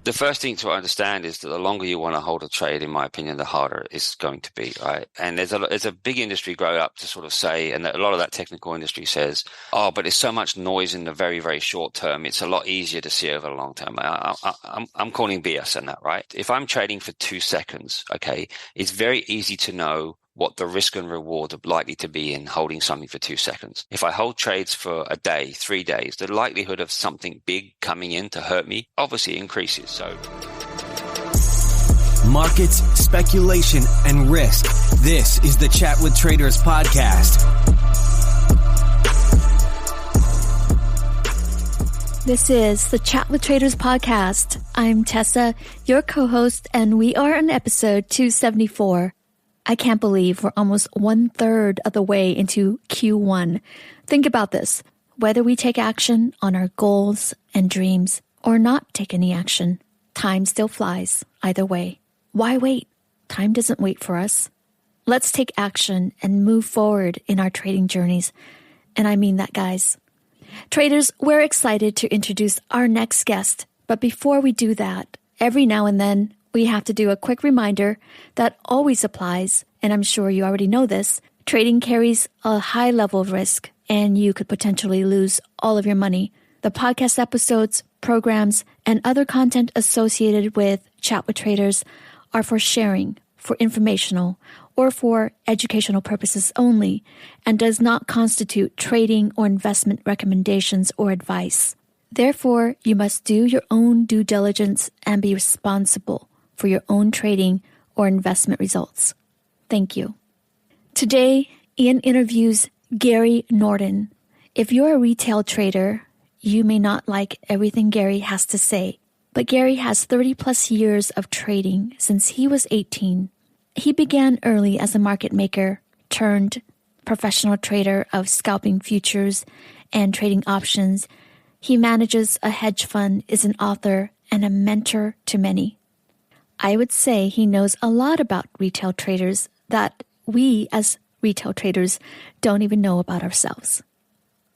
The first thing to understand is that the longer you want to hold a trade, in my opinion, the harder it's going to be, right? And there's a big industry growing up to sort of say, and a lot of that technical industry says, oh, but there's so much noise in the very, very short term. It's a lot easier to see over the long term. I'm calling BS on that, right? If I'm trading for 2 seconds, okay, it's very easy to know what the risk and reward are likely to be in holding something for 2 seconds. If I hold trades for a day, 3 days, the likelihood of something big coming in to hurt me obviously increases. So, markets, speculation, and risk. This is the Chat with Traders podcast. This is the Chat with Traders podcast. I'm Tessa, your co-host, and we are on episode 274. I can't believe we're almost 1/3 of the way into Q1. Think about this. Whether we take action on our goals and dreams or not take any action, time still flies either way. Why wait? Time doesn't wait for us. Let's take action and move forward in our trading journeys. And I mean that, guys. Traders, we're excited to introduce our next guest. But before we do that, every now and then, we have to do a quick reminder that always applies, and I'm sure you already know this. Trading carries a high level of risk, and you could potentially lose all of your money. The podcast episodes, programs, and other content associated with Chat with Traders are for sharing, for informational, or for educational purposes only, and does not constitute trading or investment recommendations or advice. Therefore, you must do your own due diligence and be responsible for your own trading or investment results. Thank you. Today, Ian interviews Gary Norden. If you're a retail trader, you may not like everything Gary has to say, but Gary has 30 plus years of trading since he was 18. He began early as a market maker turned professional trader of scalping futures and trading options. He manages a hedge fund, is an author, and a mentor to many. I would say he knows a lot about retail traders that we as retail traders don't even know about ourselves.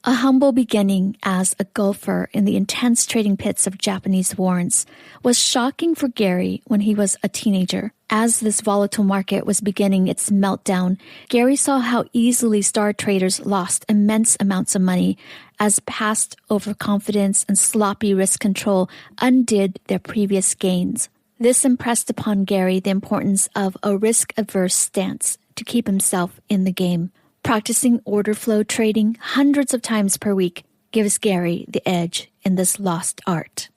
A humble beginning as a gopher in the intense trading pits of Japanese warrants was shocking for Gary when he was a teenager. As this volatile market was beginning its meltdown, Gary saw how easily star traders lost immense amounts of money as past overconfidence and sloppy risk control undid their previous gains. This impressed upon Gary the importance of a risk-averse stance to keep himself in the game. Practicing order flow trading hundreds of times per week gives Gary the edge in this lost art.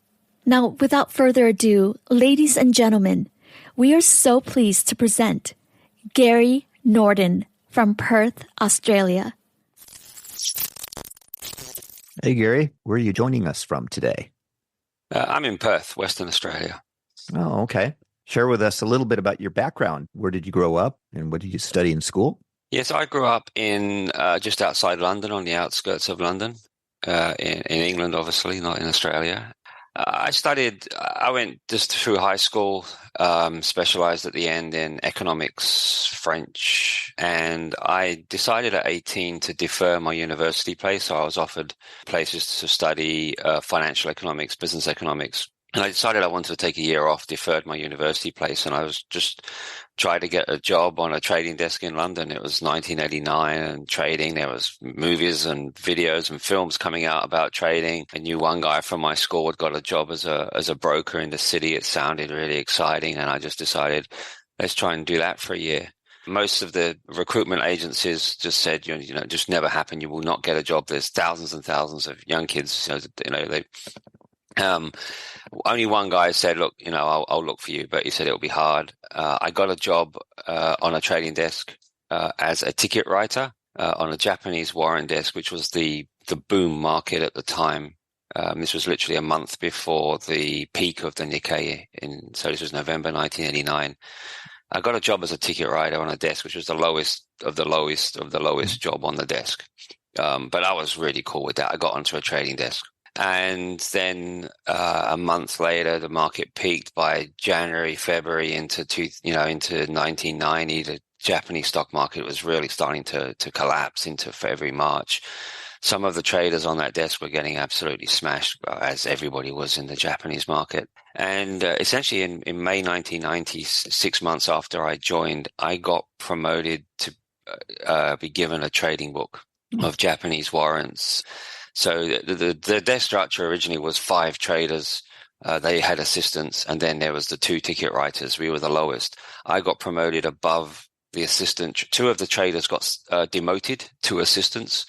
Now, without further ado, ladies and gentlemen, we are so pleased to present Gary Norden from Perth, Australia. Hey, Gary, where are you joining us from today? I'm in Perth, Western Australia. Oh, okay. Share with us a little bit about your background. Where did you grow up and what did you study in school? Yes, I grew up in just outside London, on the outskirts of London, in England, obviously, not in Australia. I went just through high school, specialized at the end in economics, French, and I decided at 18 to defer my university place. So I was offered places to study financial economics, business economics. And I decided I wanted to take a year off, deferred my university place, and I was just trying to get a job on a trading desk in London. It was 1989 and trading. There was movies and videos and films coming out about trading. I knew one guy from my school had got a job as a broker in the city. It sounded really exciting, and I just decided, let's try and do that for a year. Most of the recruitment agencies just said, just never happen. You will not get a job. There's thousands and thousands of young kids, only one guy said, look, I'll look for you, but he said it'll be hard. I got a job on a trading desk as a ticket writer on a Japanese warrant desk, which was the boom market at the time. This was literally a month before the peak of the Nikkei, so this was November 1989. I got a job as a ticket writer on a desk, which was the lowest of the lowest job on the desk. But I was really cool with that. I got onto a trading desk. And then a month later, the market peaked by January, February into 1990. The Japanese stock market was really starting to collapse into February, March. some of the traders on that desk were getting absolutely smashed, as everybody was in the Japanese market. And essentially in May 1990, 6 months after I joined, I got promoted to be given a trading book of Japanese warrants. So the desk structure originally was 5 traders. They had assistants, and then there was the 2 ticket writers. We were the lowest. I got promoted above the assistant. 2 of the traders got demoted to assistants.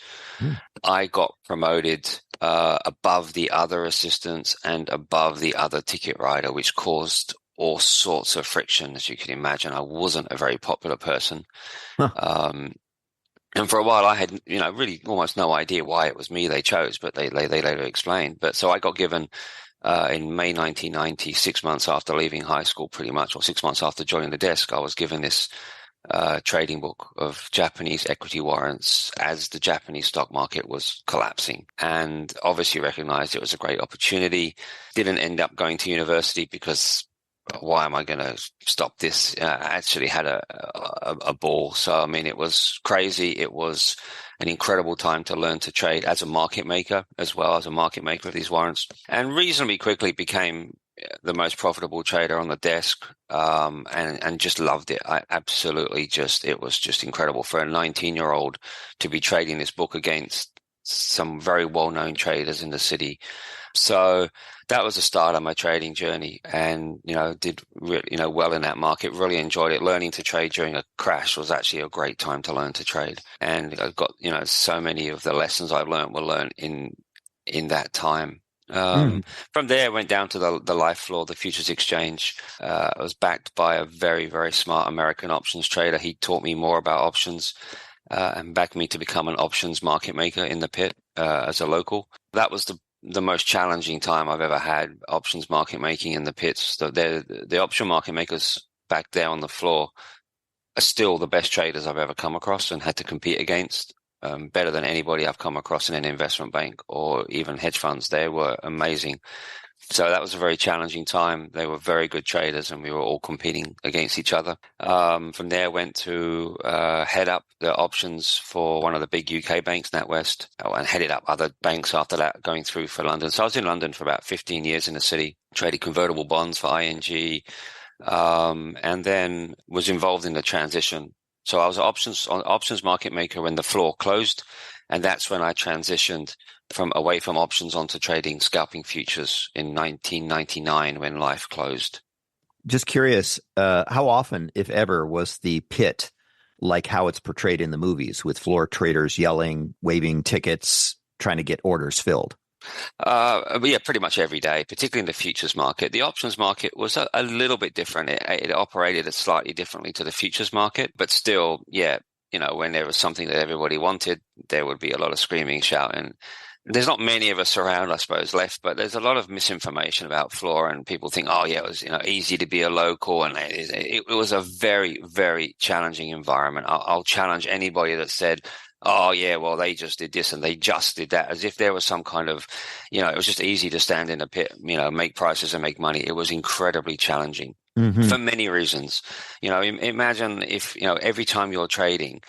I got promoted above the other assistants and above the other ticket writer, which caused all sorts of friction, as you can imagine. I wasn't a very popular person. And for a while, I had, really almost no idea why it was me they chose, but they later explained. But so I got given in May 1990, 6 months after leaving high school, pretty much, or 6 months after joining the desk, I was given this trading book of Japanese equity warrants as the Japanese stock market was collapsing, and obviously recognized it was a great opportunity. Didn't end up going to university because why am I going to stop this? I actually had a ball. So, I mean, it was crazy. It was an incredible time to learn to trade as a market maker, as well as a market maker of these warrants, and reasonably quickly became the most profitable trader on the desk, and just loved it. I absolutely it was just incredible for a 19-year-old to be trading this book against some very well-known traders in the city. So that was the start of my trading journey, and did really, well in that market. Really enjoyed it. Learning to trade during a crash was actually a great time to learn to trade, and I got so many of the lessons I learned were learned in that time. From there, I went down to the LIFFE floor, the futures exchange. I was backed by a very, very smart American options trader. He taught me more about options and backed me to become an options market maker in the pit as a local. That was the most challenging time I've ever had, options market making in the pits. The option market makers back there on the floor are still the best traders I've ever come across and had to compete against. Better than anybody I've come across in an investment bank or even hedge funds. They were amazing. So that was a very challenging time. They were very good traders, and we were all competing against each other. From there, went to head up the options for one of the big UK banks, NatWest, and headed up other banks after that, going through for London. So I was in London for about 15 years in the city, traded convertible bonds for ING, and then was involved in the transition. So I was an options market maker when the floor closed, and that's when I transitioned away from options onto trading scalping futures in 1999 when LIFFE closed. Just curious, how often, if ever, was the pit like how it's portrayed in the movies, with floor traders yelling, waving tickets, trying to get orders filled? Yeah, pretty much every day, particularly in the futures market. The options market was a little bit different. It operated slightly differently to the futures market, but still, yeah, when there was something that everybody wanted, there would be a lot of screaming, shouting. There's not many of us around, I suppose, left, but there's a lot of misinformation about floor, and people think, oh yeah, it was easy to be a local, and it was a very, very challenging environment. I'll challenge anybody that said, oh yeah, well, they just did this and they just did that, as if there was some kind of, it was just easy to stand in a pit, make prices and make money. It was incredibly challenging for many reasons. Imagine if, every time you're trading,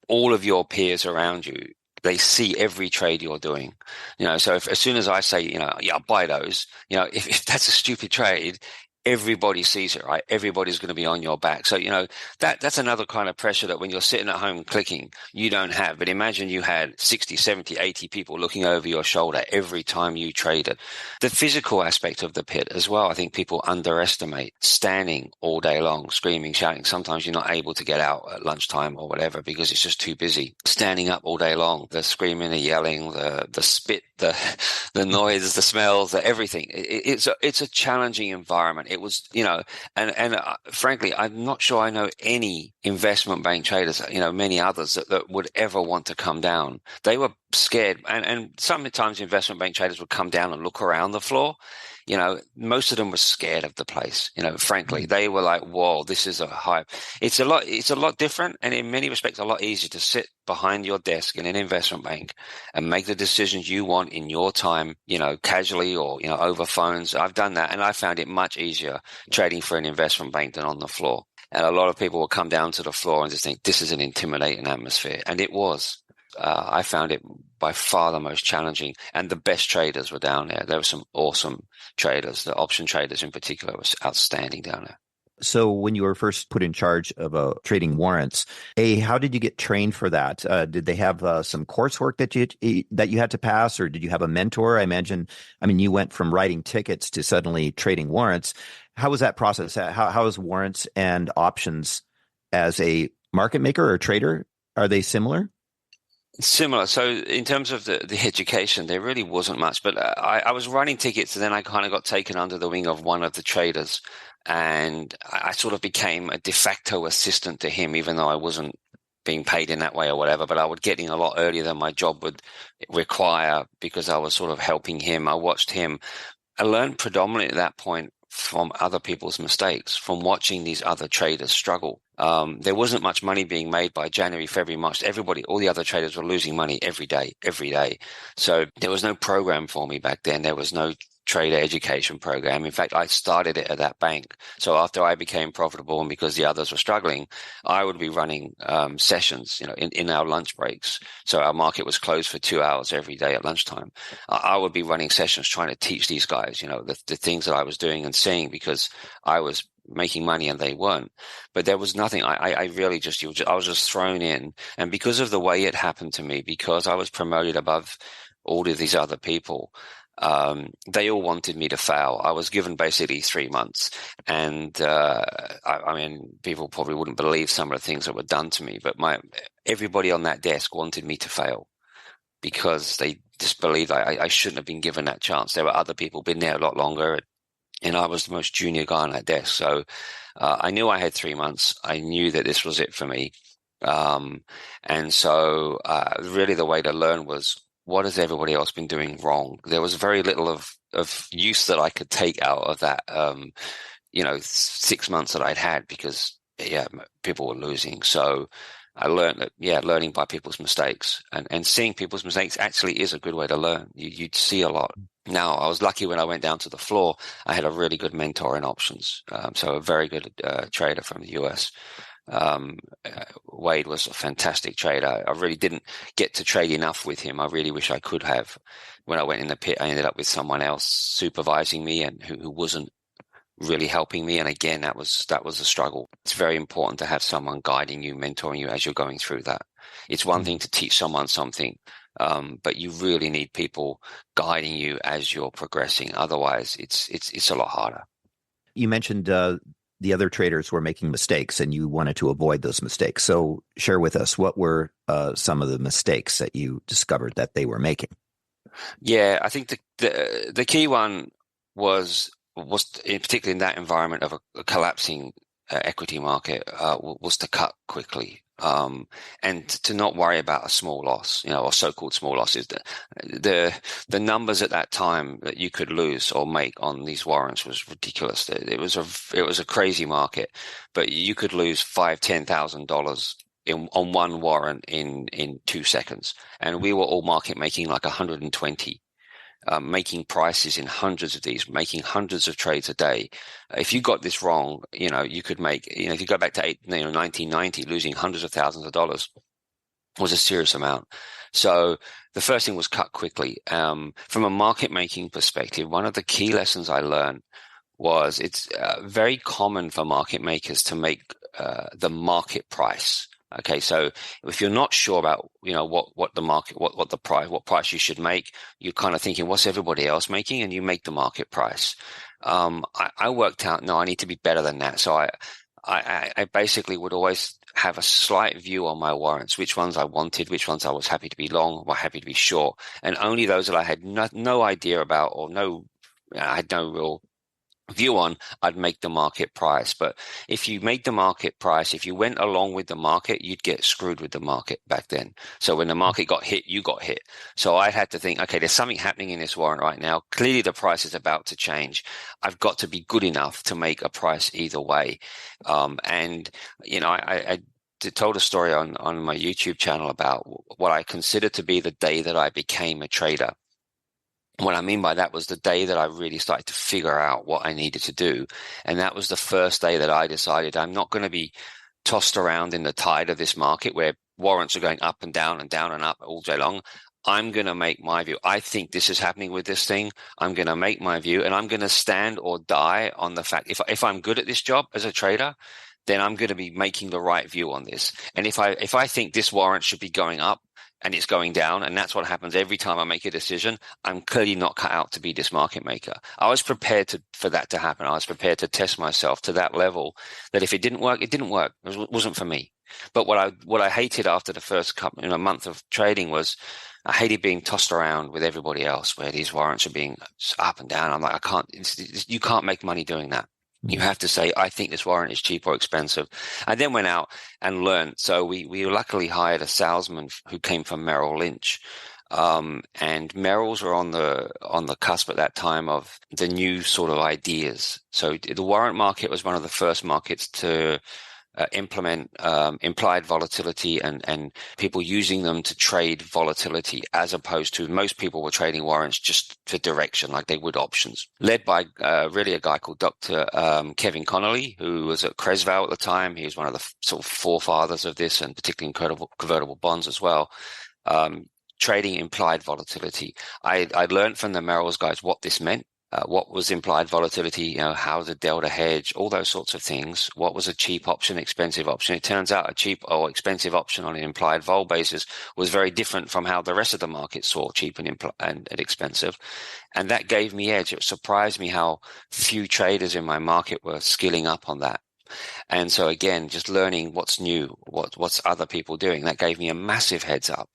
all of your peers around you, they see every trade you're doing. So as soon as I say, yeah, buy those, if that's a stupid trade, everybody sees it, right? Everybody's going to be on your back. So, that's another kind of pressure that when you're sitting at home clicking, you don't have. But imagine you had 60, 70, 80 people looking over your shoulder every time you traded. The physical aspect of the pit as well, I think people underestimate. Standing all day long, screaming, shouting. Sometimes you're not able to get out at lunchtime or whatever because it's just too busy. Standing up all day long, the screaming, the yelling, the spit, the noise, the smells, everything. It's a challenging environment. It was, and frankly, I'm not sure I know any investment bank traders, many others that would ever want to come down. They were scared. And sometimes investment bank traders would come down and look around the floor. Most of them were scared of the place. Frankly, they were like, whoa, this is a hype. It's a lot different. And in many respects, a lot easier to sit behind your desk in an investment bank and make the decisions you want in your time, casually or, over phones. I've done that, and I found it much easier trading for an investment bank than on the floor. And a lot of people will come down to the floor and just think this is an intimidating atmosphere. And it was. I found it by far the most challenging, and the best traders were down there. There were some awesome traders. The option traders in particular was outstanding down there. So when you were first put in charge of trading warrants, how did you get trained for that? Did they have some coursework that you had to pass, or did you have a mentor? I mean, you went from writing tickets to suddenly trading warrants. How was that process? How is warrants and options as a market maker or trader? Are they similar? Similar. So in terms of the education, there really wasn't much, but I was running tickets, and then I kind of got taken under the wing of one of the traders, and I sort of became a de facto assistant to him, even though I wasn't being paid in that way or whatever, but I would get in a lot earlier than my job would require because I was sort of helping him. I watched him. I learned predominantly at that point from other people's mistakes, from watching these other traders struggle. There wasn't much money being made by January, February, March. All the other traders were losing money every day. So there was no program for me back then. There was no trader education program. In fact, I started it at that bank. So after I became profitable, and because the others were struggling, I would be running sessions, in our lunch breaks. So our market was closed for 2 hours every day at lunchtime. I would be running sessions trying to teach these guys, the things that I was doing and seeing, because I was making money and they weren't. But there was nothing. I was just thrown in. And because of the way it happened to me, because I was promoted above all of these other people, they all wanted me to fail. I was given basically 3 months, and I mean, people probably wouldn't believe some of the things that were done to me, but everybody on that desk wanted me to fail because they just believed I shouldn't have been given that chance. There were other people been there a lot longer, and I was the most junior guy on that desk. So I knew I had 3 months. I knew that this was it for me. And so really the way to learn was, what has everybody else been doing wrong? There was very little of use that I could take out of that, 6 months that I'd had, because, people were losing. So I learned that, learning by people's mistakes and seeing people's mistakes actually is a good way to learn. You'd see a lot. Now, I was lucky when I went down to the floor, I had a really good mentor in options. So a very good trader from the US. Wade was a fantastic trader. I really didn't get to trade enough with him. I really wish I could have. When I went in the pit, I ended up with someone else supervising me and who wasn't really helping me. And again, that was a struggle. It's very important to have someone guiding you, mentoring you as you're going through that. It's one thing to teach someone something, but you really need people guiding you as you're progressing. Otherwise, it's a lot harder. You mentioned the other traders were making mistakes, and you wanted to avoid those mistakes. So share with us, what were some of the mistakes that you discovered that they were making? Yeah, I think the key one was particularly in that environment of a collapsing equity market, was to cut quickly. And to not worry about a small loss, or so-called small losses. The numbers at that time that you could lose or make on these warrants was ridiculous. It was a crazy market, but you could lose $5,000-$10,000 on one warrant in 2 seconds, and we were all market making like 120. Making prices in hundreds of these, making hundreds of trades a day. If you got this wrong, you could make, if you go back to 1990, losing hundreds of thousands of dollars was a serious amount. So the first thing was cut quickly. From a market making perspective, one of the key lessons I learned was it's very common for market makers to make the market price. Okay, so if you're not sure about, what the market, what the price, what price you should make, you're kind of thinking, what's everybody else making? And you make the market price. I worked out, no, I need to be better than that. So I basically would always have a slight view on my warrants, which ones I wanted, which ones I was happy to be long or happy to be short. And only those that I had no idea about, or I had no real view on, I'd make the market price. But if you make the market price, if you went along with the market, you'd get screwed with the market back then. So when the market got hit, you got hit. So I had to think, okay, there's something happening in this warrant right now. Clearly the price is about to change. I've got to be good enough to make a price either way. I told a story on my YouTube channel about what I consider to be the day that I became a trader. What I mean by that was the day that I really started to figure out what I needed to do. And that was the first day that I decided I'm not going to be tossed around in the tide of this market where warrants are going up and down and up all day long. I'm going to make my view. I think this is happening with this thing. I'm going to make my view, and I'm going to stand or die on the fact if I'm good at this job as a trader, then I'm going to be making the right view on this. And if I think this warrant should be going up and it's going down, and that's what happens every time I make a decision, I'm clearly not cut out to be this market maker. I was prepared for that to happen. I was prepared to test myself to that level that if it didn't work, it didn't work. It wasn't for me. But what I hated after the first month of trading was I hated being tossed around with everybody else where these warrants are being up and down. I'm like, you can't make money doing that. You have to say, I think this warrant is cheap or expensive. I then went out and learned. So we luckily hired a salesman who came from Merrill Lynch. And Merrill's were on the cusp at that time of the new sort of ideas. So the warrant market was one of the first markets to implement implied volatility and people using them to trade volatility, as opposed to most people were trading warrants just for direction, like they would options. Led by really a guy called Dr. Kevin Connolly, who was at Cresval at the time. He was one of the sort of forefathers of this, and particularly in convertible bonds as well. Trading implied volatility. I learned from the Merrill's guys what this meant. What was implied volatility, how the delta hedge, all those sorts of things. What was a cheap option, expensive option? It turns out a cheap or expensive option on an implied vol basis was very different from how the rest of the market saw cheap and expensive. And that gave me edge. It surprised me how few traders in my market were skilling up on that. And so again, just learning what's new, what's other people doing, that gave me a massive heads up.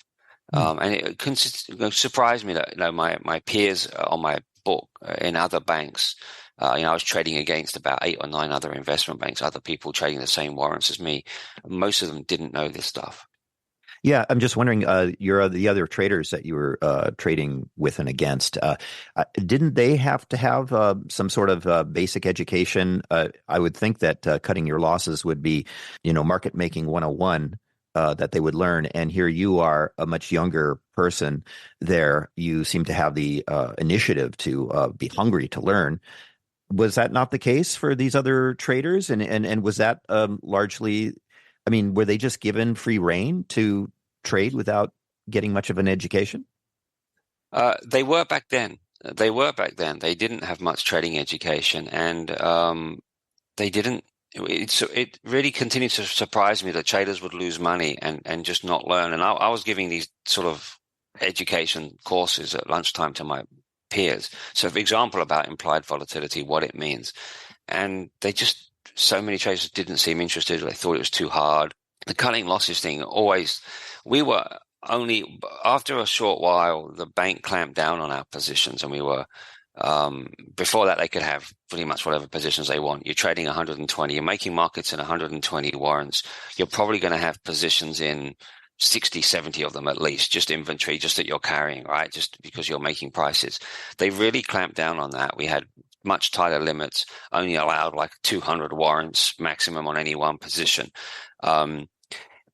And it surprised me that my peers on my book in other banks, I was trading against about 8 or 9 other investment banks, other people trading the same warrants as me. Most of them didn't know this stuff. Yeah, I'm just wondering, the other traders that you were trading with and against, didn't they have to have some sort of basic education? I would think that cutting your losses would be, market making 101. That they would learn. And here you are, a much younger person there. You seem to have the initiative to be hungry to learn. Was that not the case for these other traders? And was that largely, were they just given free rein to trade without getting much of an education? They were back then. They didn't have much trading education, and they didn't. It really continued to surprise me that traders would lose money and just not learn. And I was giving these sort of education courses at lunchtime to my peers. So, for example, about implied volatility, what it means. And so many traders didn't seem interested. They thought it was too hard. The cutting losses thing, we were only, after a short while, the bank clamped down on our positions, and we were, before that, they could have pretty much whatever positions they want. You're trading 120, you're making markets in 120 warrants. You're probably going to have positions in 60, 70 of them at least, just inventory, just that you're carrying, right? Just because you're making prices. They really clamped down on that. We had much tighter limits, only allowed like 200 warrants maximum on any one position.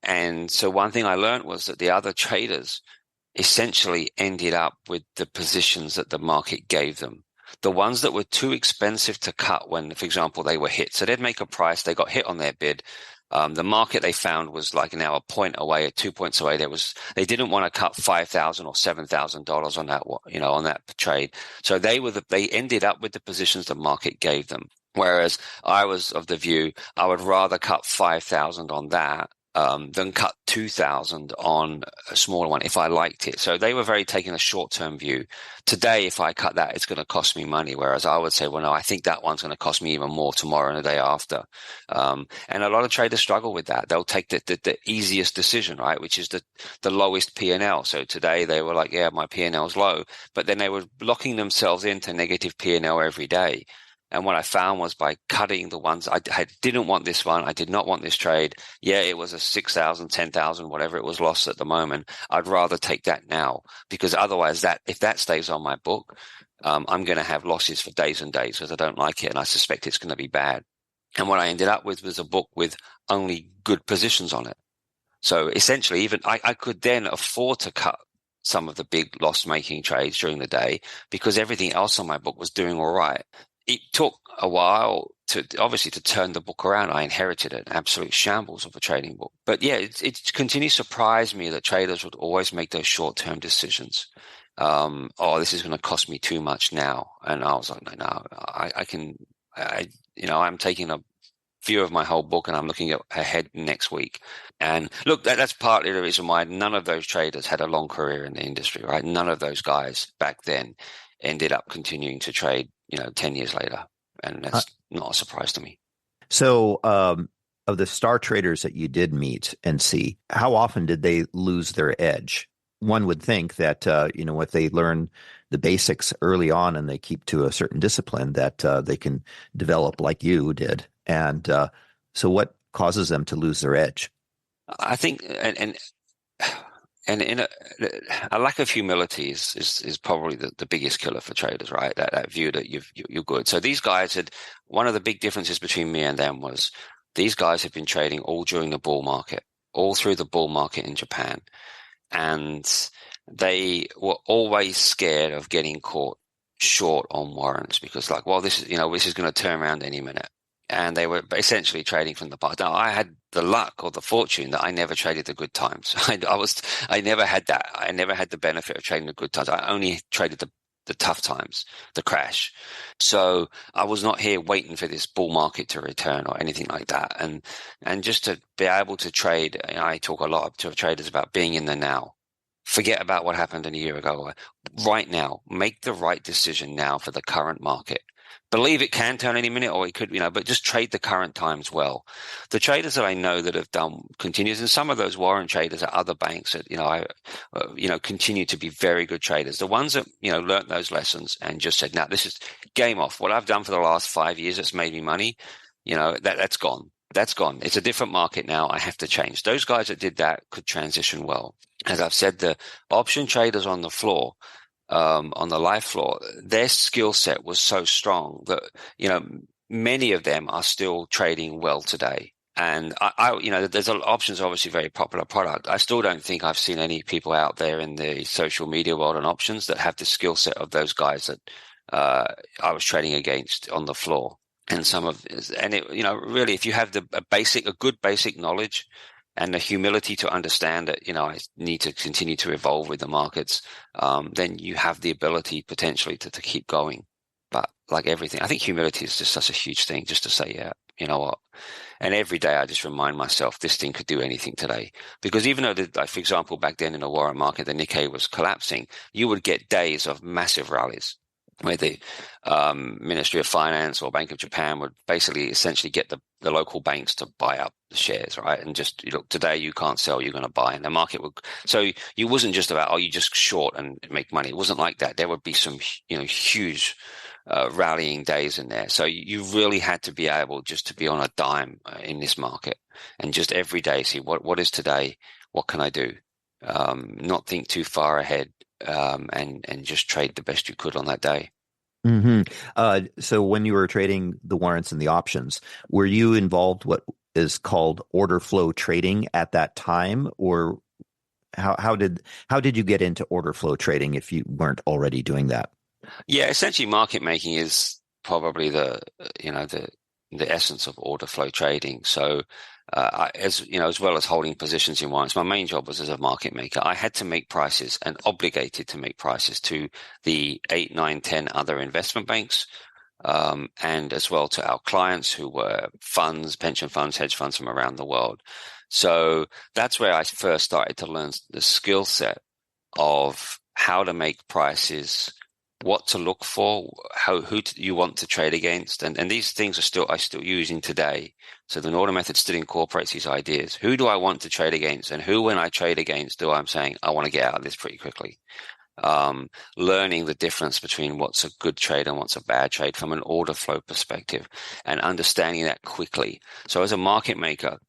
And so one thing I learned was that the other traders essentially ended up with the positions that the market gave them. The ones that were too expensive to cut when, for example, they were hit. So they'd make a price, they got hit on their bid. The market they found was like now a point away, or 2 points away. They didn't want to cut $5,000 or $7,000 on that, on that trade. So they ended up with the positions the market gave them. Whereas I was of the view, I would rather cut 5,000 on that than cut 2,000 on a smaller one if I liked it. So they were very taking a short-term view. Today, if I cut that, it's going to cost me money. Whereas I would say, well, no, I think that one's going to cost me even more tomorrow and the day after. And a lot of traders struggle with that. They'll take the easiest decision, right, which is the lowest P&L. So today they were like, yeah, my P&L is low. But then they were locking themselves into negative P&L every day. And what I found was by cutting the ones, I didn't want this one. I did not want this trade. Yeah, it was a 6,000, 10,000, whatever it was lost at the moment. I'd rather take that now, because otherwise if that stays on my book, I'm going to have losses for days and days because I don't like it. And I suspect it's going to be bad. And what I ended up with was a book with only good positions on it. So essentially, even I could then afford to cut some of the big loss-making trades during the day because everything else on my book was doing all right. It took a while obviously to turn the book around. I inherited an absolute shambles of a trading book. But yeah, it continues to surprise me that traders would always make those short-term decisions. This is going to cost me too much now. And I was like, no, I'm taking a view of my whole book and I'm looking ahead next week. And look, that's partly the reason why none of those traders had a long career in the industry, right? None of those guys back then ended up continuing to trade, 10 years later. And that's not a surprise to me. So, of the star traders that you did meet and see, how often did they lose their edge? One would think that, if they learn the basics early on and they keep to a certain discipline, that they can develop like you did. And so what causes them to lose their edge? I think, and in a lack of humility is probably the biggest killer for traders, right? That view that you're good. So these guys one of the big differences between me and them was these guys have been trading all during the bull market, all through the bull market in Japan. And they were always scared of getting caught short on warrants because this is going to turn around any minute. And they were essentially trading from the past. Now, I had the luck or the fortune that I never traded the good times. I never had that. I never had the benefit of trading the good times. I only traded the tough times, the crash. So I was not here waiting for this bull market to return or anything like that. And just to be able to trade, I talk a lot to traders about being in the now. Forget about what happened a year ago. Right now, make the right decision now for the current market. Believe it can turn any minute, or it could, but just trade the current times well. The traders that I know that have done continues, and some of those warrant traders at other banks that, continue to be very good traders. The ones that, learned those lessons and just said, no, this is game off. What I've done for the last 5 years that's made me money, that's gone. That's gone. It's a different market now. I have to change. Those guys that did that could transition well. As I've said, the option traders on the floor, on the live floor, their skill set was so strong that, many of them are still trading well today. And there's options, obviously very popular product. I still don't think I've seen any people out there in the social media world on options that have the skill set of those guys that I was trading against on the floor. And really, if you have a good basic knowledge and the humility to understand that, I need to continue to evolve with the markets, then you have the ability potentially to keep going. But like everything, I think humility is just such a huge thing, just to say, yeah, you know what? And every day I just remind myself this thing could do anything today. Because even though, for example, back then in the warrant market, the Nikkei was collapsing, you would get days of massive rallies where the Ministry of Finance or Bank of Japan would basically essentially get the local banks to buy up the shares, right? And just, look, today you can't sell, you're going to buy. And the market would, so you wasn't just about, you just short and make money. It wasn't like that. There would be some, huge rallying days in there. So you really had to be able just to be on a dime in this market and just every day see what is today, what can I do? Not think too far ahead. And just trade the best you could on that day. Mm-hmm. So when you were trading the warrants and the options, were you involved what is called order flow trading at that time, or how did you get into order flow trading if you weren't already doing that? Yeah, essentially, market making is probably the essence of order flow trading. So, as well as holding positions in warrants, my main job was as a market maker. I had to make prices and obligated to make prices to the 8, 9, 10 other investment banks, and as well to our clients who were funds, pension funds, hedge funds from around the world. So that's where I first started to learn the skill set of how to make prices, what to look for, who you want to trade against, and these things I still using today. So the Norden method still incorporates these ideas. Who do I want to trade against, and who, when I trade against, do I'm saying I want to get out of this pretty quickly. Learning the difference between what's a good trade and what's a bad trade from an order flow perspective, and understanding that quickly. So as a market maker,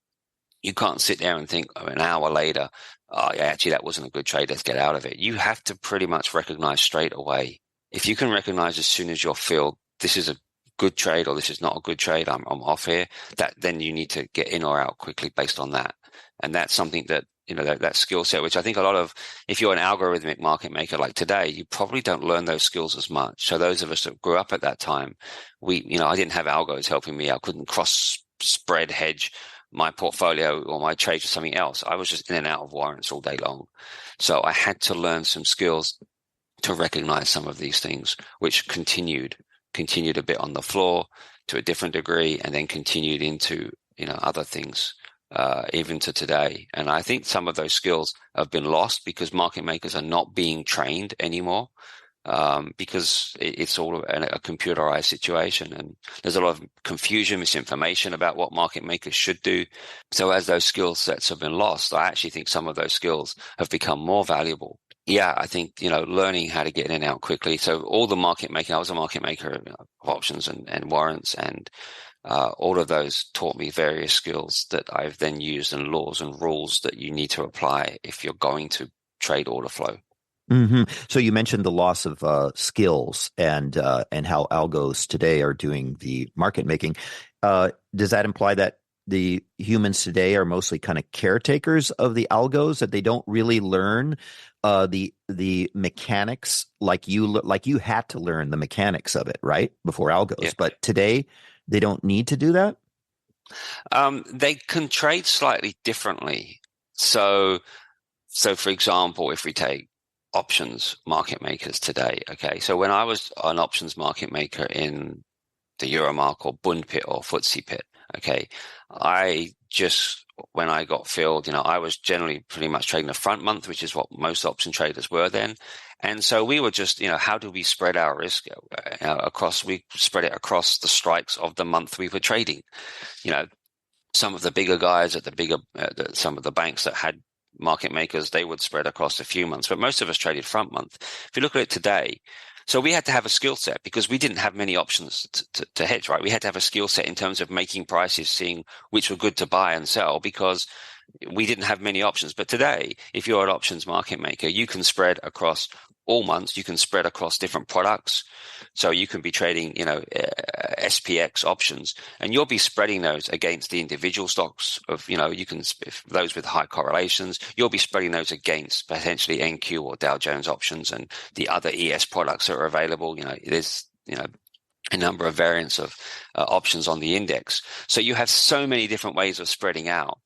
you can't sit there and think an hour later, actually that wasn't a good trade, let's get out of it. You have to pretty much recognize straight away. If you can recognize as soon as you feel this is a good trade or this is not a good trade, I'm off here, then you need to get in or out quickly based on that. And that's something that that skill set, which I think a lot of, if you're an algorithmic market maker like today, you probably don't learn those skills as much. So those of us that grew up at that time, I didn't have algos helping me. I couldn't cross spread hedge my portfolio or my trades with something else. I was just in and out of warrants all day long. So I had to learn some skills to recognize some of these things, which continued a bit on the floor to a different degree, and then continued into, other things, even to today. And I think some of those skills have been lost because market makers are not being trained anymore. Because it's all a computerized situation, and there's a lot of confusion, misinformation about what market makers should do. So as those skill sets have been lost, I actually think some of those skills have become more valuable. Yeah, I think, learning how to get in and out quickly. So all the market making, I was a market maker of options and warrants, and all of those taught me various skills that I've then used, and laws and rules that you need to apply if you're going to trade order flow. Mm-hmm. So you mentioned the loss of skills and how algos today are doing the market making. Does that imply that the humans today are mostly kind of caretakers of the algos, that they don't really learn the mechanics like you had to learn the mechanics of it, right, before algos? Yeah. But today they don't need to do that? They can trade slightly differently. So for example, if we take options market makers today. Okay. So when I was an options market maker in the Euromark or Bund pit or FTSE pit, okay, when I got filled, I was generally pretty much trading the front month, which is what most option traders were then. And so we were just, how do we spread our risk we spread it across the strikes of the month we were trading. Some of the bigger guys at some of the banks that had market makers, they would spread across a few months, but most of us traded front month. If you look at it today, so we had to have a skill set because we didn't have many options to hedge, right? We had to have a skill set in terms of making prices, seeing which were good to buy and sell, because we didn't have many options. But today, if you're an options market maker, you can spread across all months. You can spread across different products. So you can be trading, SPX options, and you'll be spreading those against the individual stocks of, those with high correlations. You'll be spreading those against potentially NQ or Dow Jones options and the other ES products that are available. There's, a number of variants of options on the index. So you have so many different ways of spreading out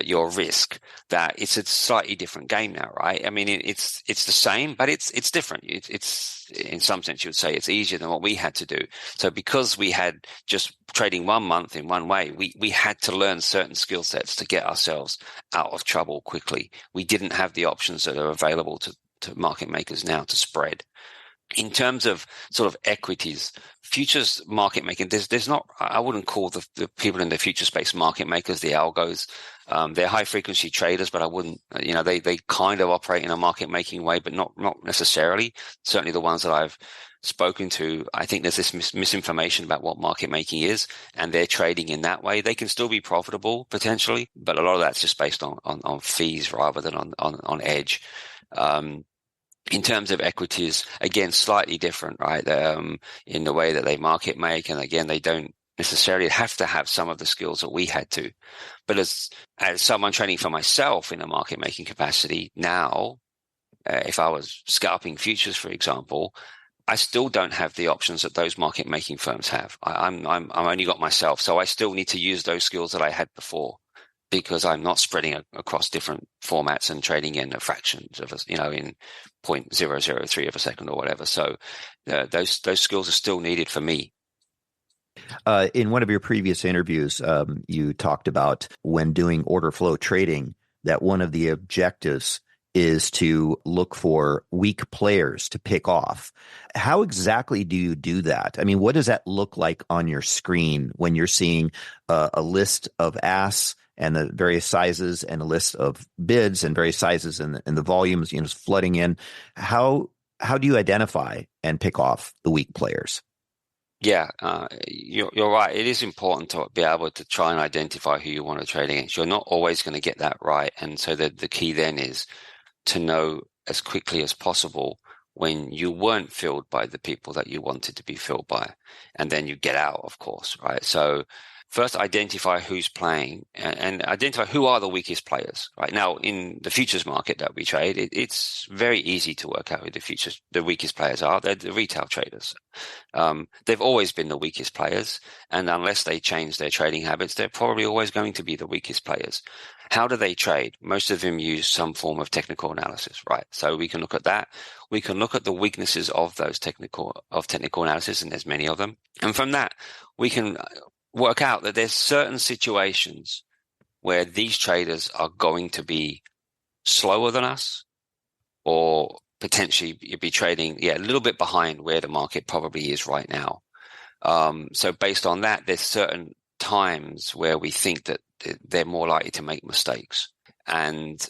your risk that it's a slightly different game now, right? I mean, it's the same, but it's different. It's in some sense you would say it's easier than what we had to do. So because we had just trading 1 month in one way, we had to learn certain skill sets to get ourselves out of trouble quickly. We didn't have the options that are available to market makers now to spread. In terms of sort of equities, futures market making, there's not, I wouldn't call the people in the future space market makers, the algos. They're high frequency traders, but I wouldn't, they kind of operate in a market making way, but not necessarily. Certainly the ones that I've spoken to, I think there's this misinformation about what market making is, and they're trading in that way. They can still be profitable potentially, but a lot of that's just based on fees rather than on edge. In terms of equities, again, slightly different, right? In the way that they market make. And again, they don't necessarily have to have some of the skills that we had to. But as someone trading for myself in a market making capacity now, if I was scalping futures, for example, I still don't have the options that those market making firms have. I'm only got myself. So I still need to use those skills that I had before, because I'm not spreading across different formats and trading in fractions of, in 0.003 of a second or whatever. So those skills are still needed for me. In one of your previous interviews, you talked about when doing order flow trading, that one of the objectives is to look for weak players to pick off. How exactly do you do that? I mean, what does that look like on your screen when you're seeing a list of asks and the various sizes and a list of bids and various sizes and the volumes, flooding in? How do you identify and pick off the weak players? Yeah, you're right. It is important to be able to try and identify who you want to trade against. You're not always going to get that right. And so the key then is to know as quickly as possible when you weren't filled by the people that you wanted to be filled by. And then you get out, of course, right? So first identify who's playing and identify who are the weakest players. Right now, in the futures market that we trade, it's very easy to work out who the weakest players are. They're the retail traders. They've always been the weakest players, and unless they change their trading habits, they're probably always going to be the weakest players. How do they trade? Most of them use some form of technical analysis, right? So we can look at that. We can look at the weaknesses of those technical analysis, and there's many of them. And from that, we can work out that there's certain situations where these traders are going to be slower than us, or potentially you'd be trading a little bit behind where the market probably is right now. So based on that, there's certain times where we think that they're more likely to make mistakes. And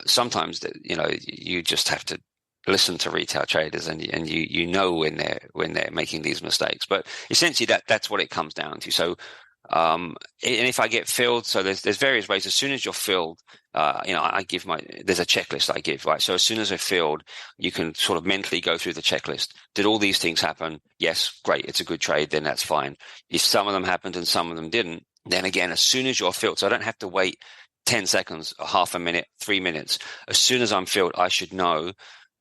sometimes you just have to listen to retail traders, and you know when they're making these mistakes. But essentially that's what it comes down to. So and if I get filled, so there's various ways. As soon as you're filled, there's a checklist I give, right? So as soon as I'm filled, you can sort of mentally go through the checklist. Did all these things happen? Yes, great. It's a good trade. Then that's fine. If some of them happened and some of them didn't, then again, as soon as you're filled, so I don't have to wait 10 seconds, a half a minute, 3 minutes. As soon as I'm filled, I should know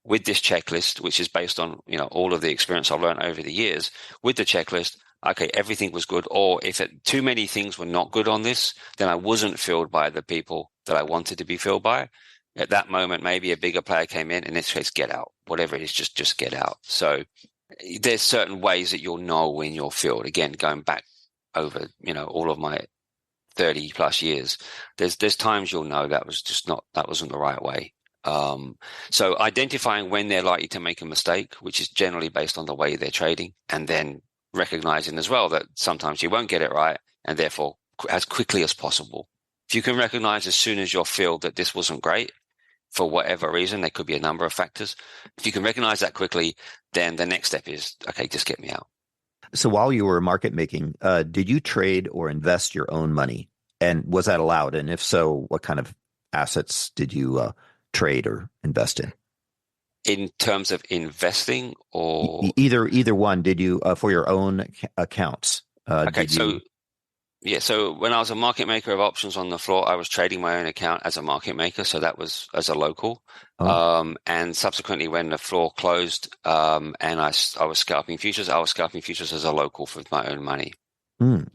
with this checklist, which is based on, all of the experience I've learned over the years, with the checklist, okay, everything was good. Or if too many things were not good on this, then I wasn't filled by the people that I wanted to be filled by. At that moment, maybe a bigger player came in this case, get out. Whatever it is, just get out. So there's certain ways that you'll know when you're filled. Again, going back over, all of my 30 plus years, there's times you'll know that wasn't the right way. So identifying when they're likely to make a mistake, which is generally based on the way they're trading, and then recognizing as well that sometimes you won't get it right, and therefore as quickly as possible. If you can recognize as soon as you're filled that this wasn't great for whatever reason, there could be a number of factors. If you can recognize that quickly, then the next step is, okay, just get me out. So while you were market making, did you trade or invest your own money? And was that allowed? And if so, what kind of assets did you trade or invest in? In terms of investing, or either one? Did you for your own accounts? So when I was a market maker of options on the floor, I was trading my own account as a market maker. So that was as a local. And subsequently when the floor closed, and I was scalping futures, as a local with my own money. In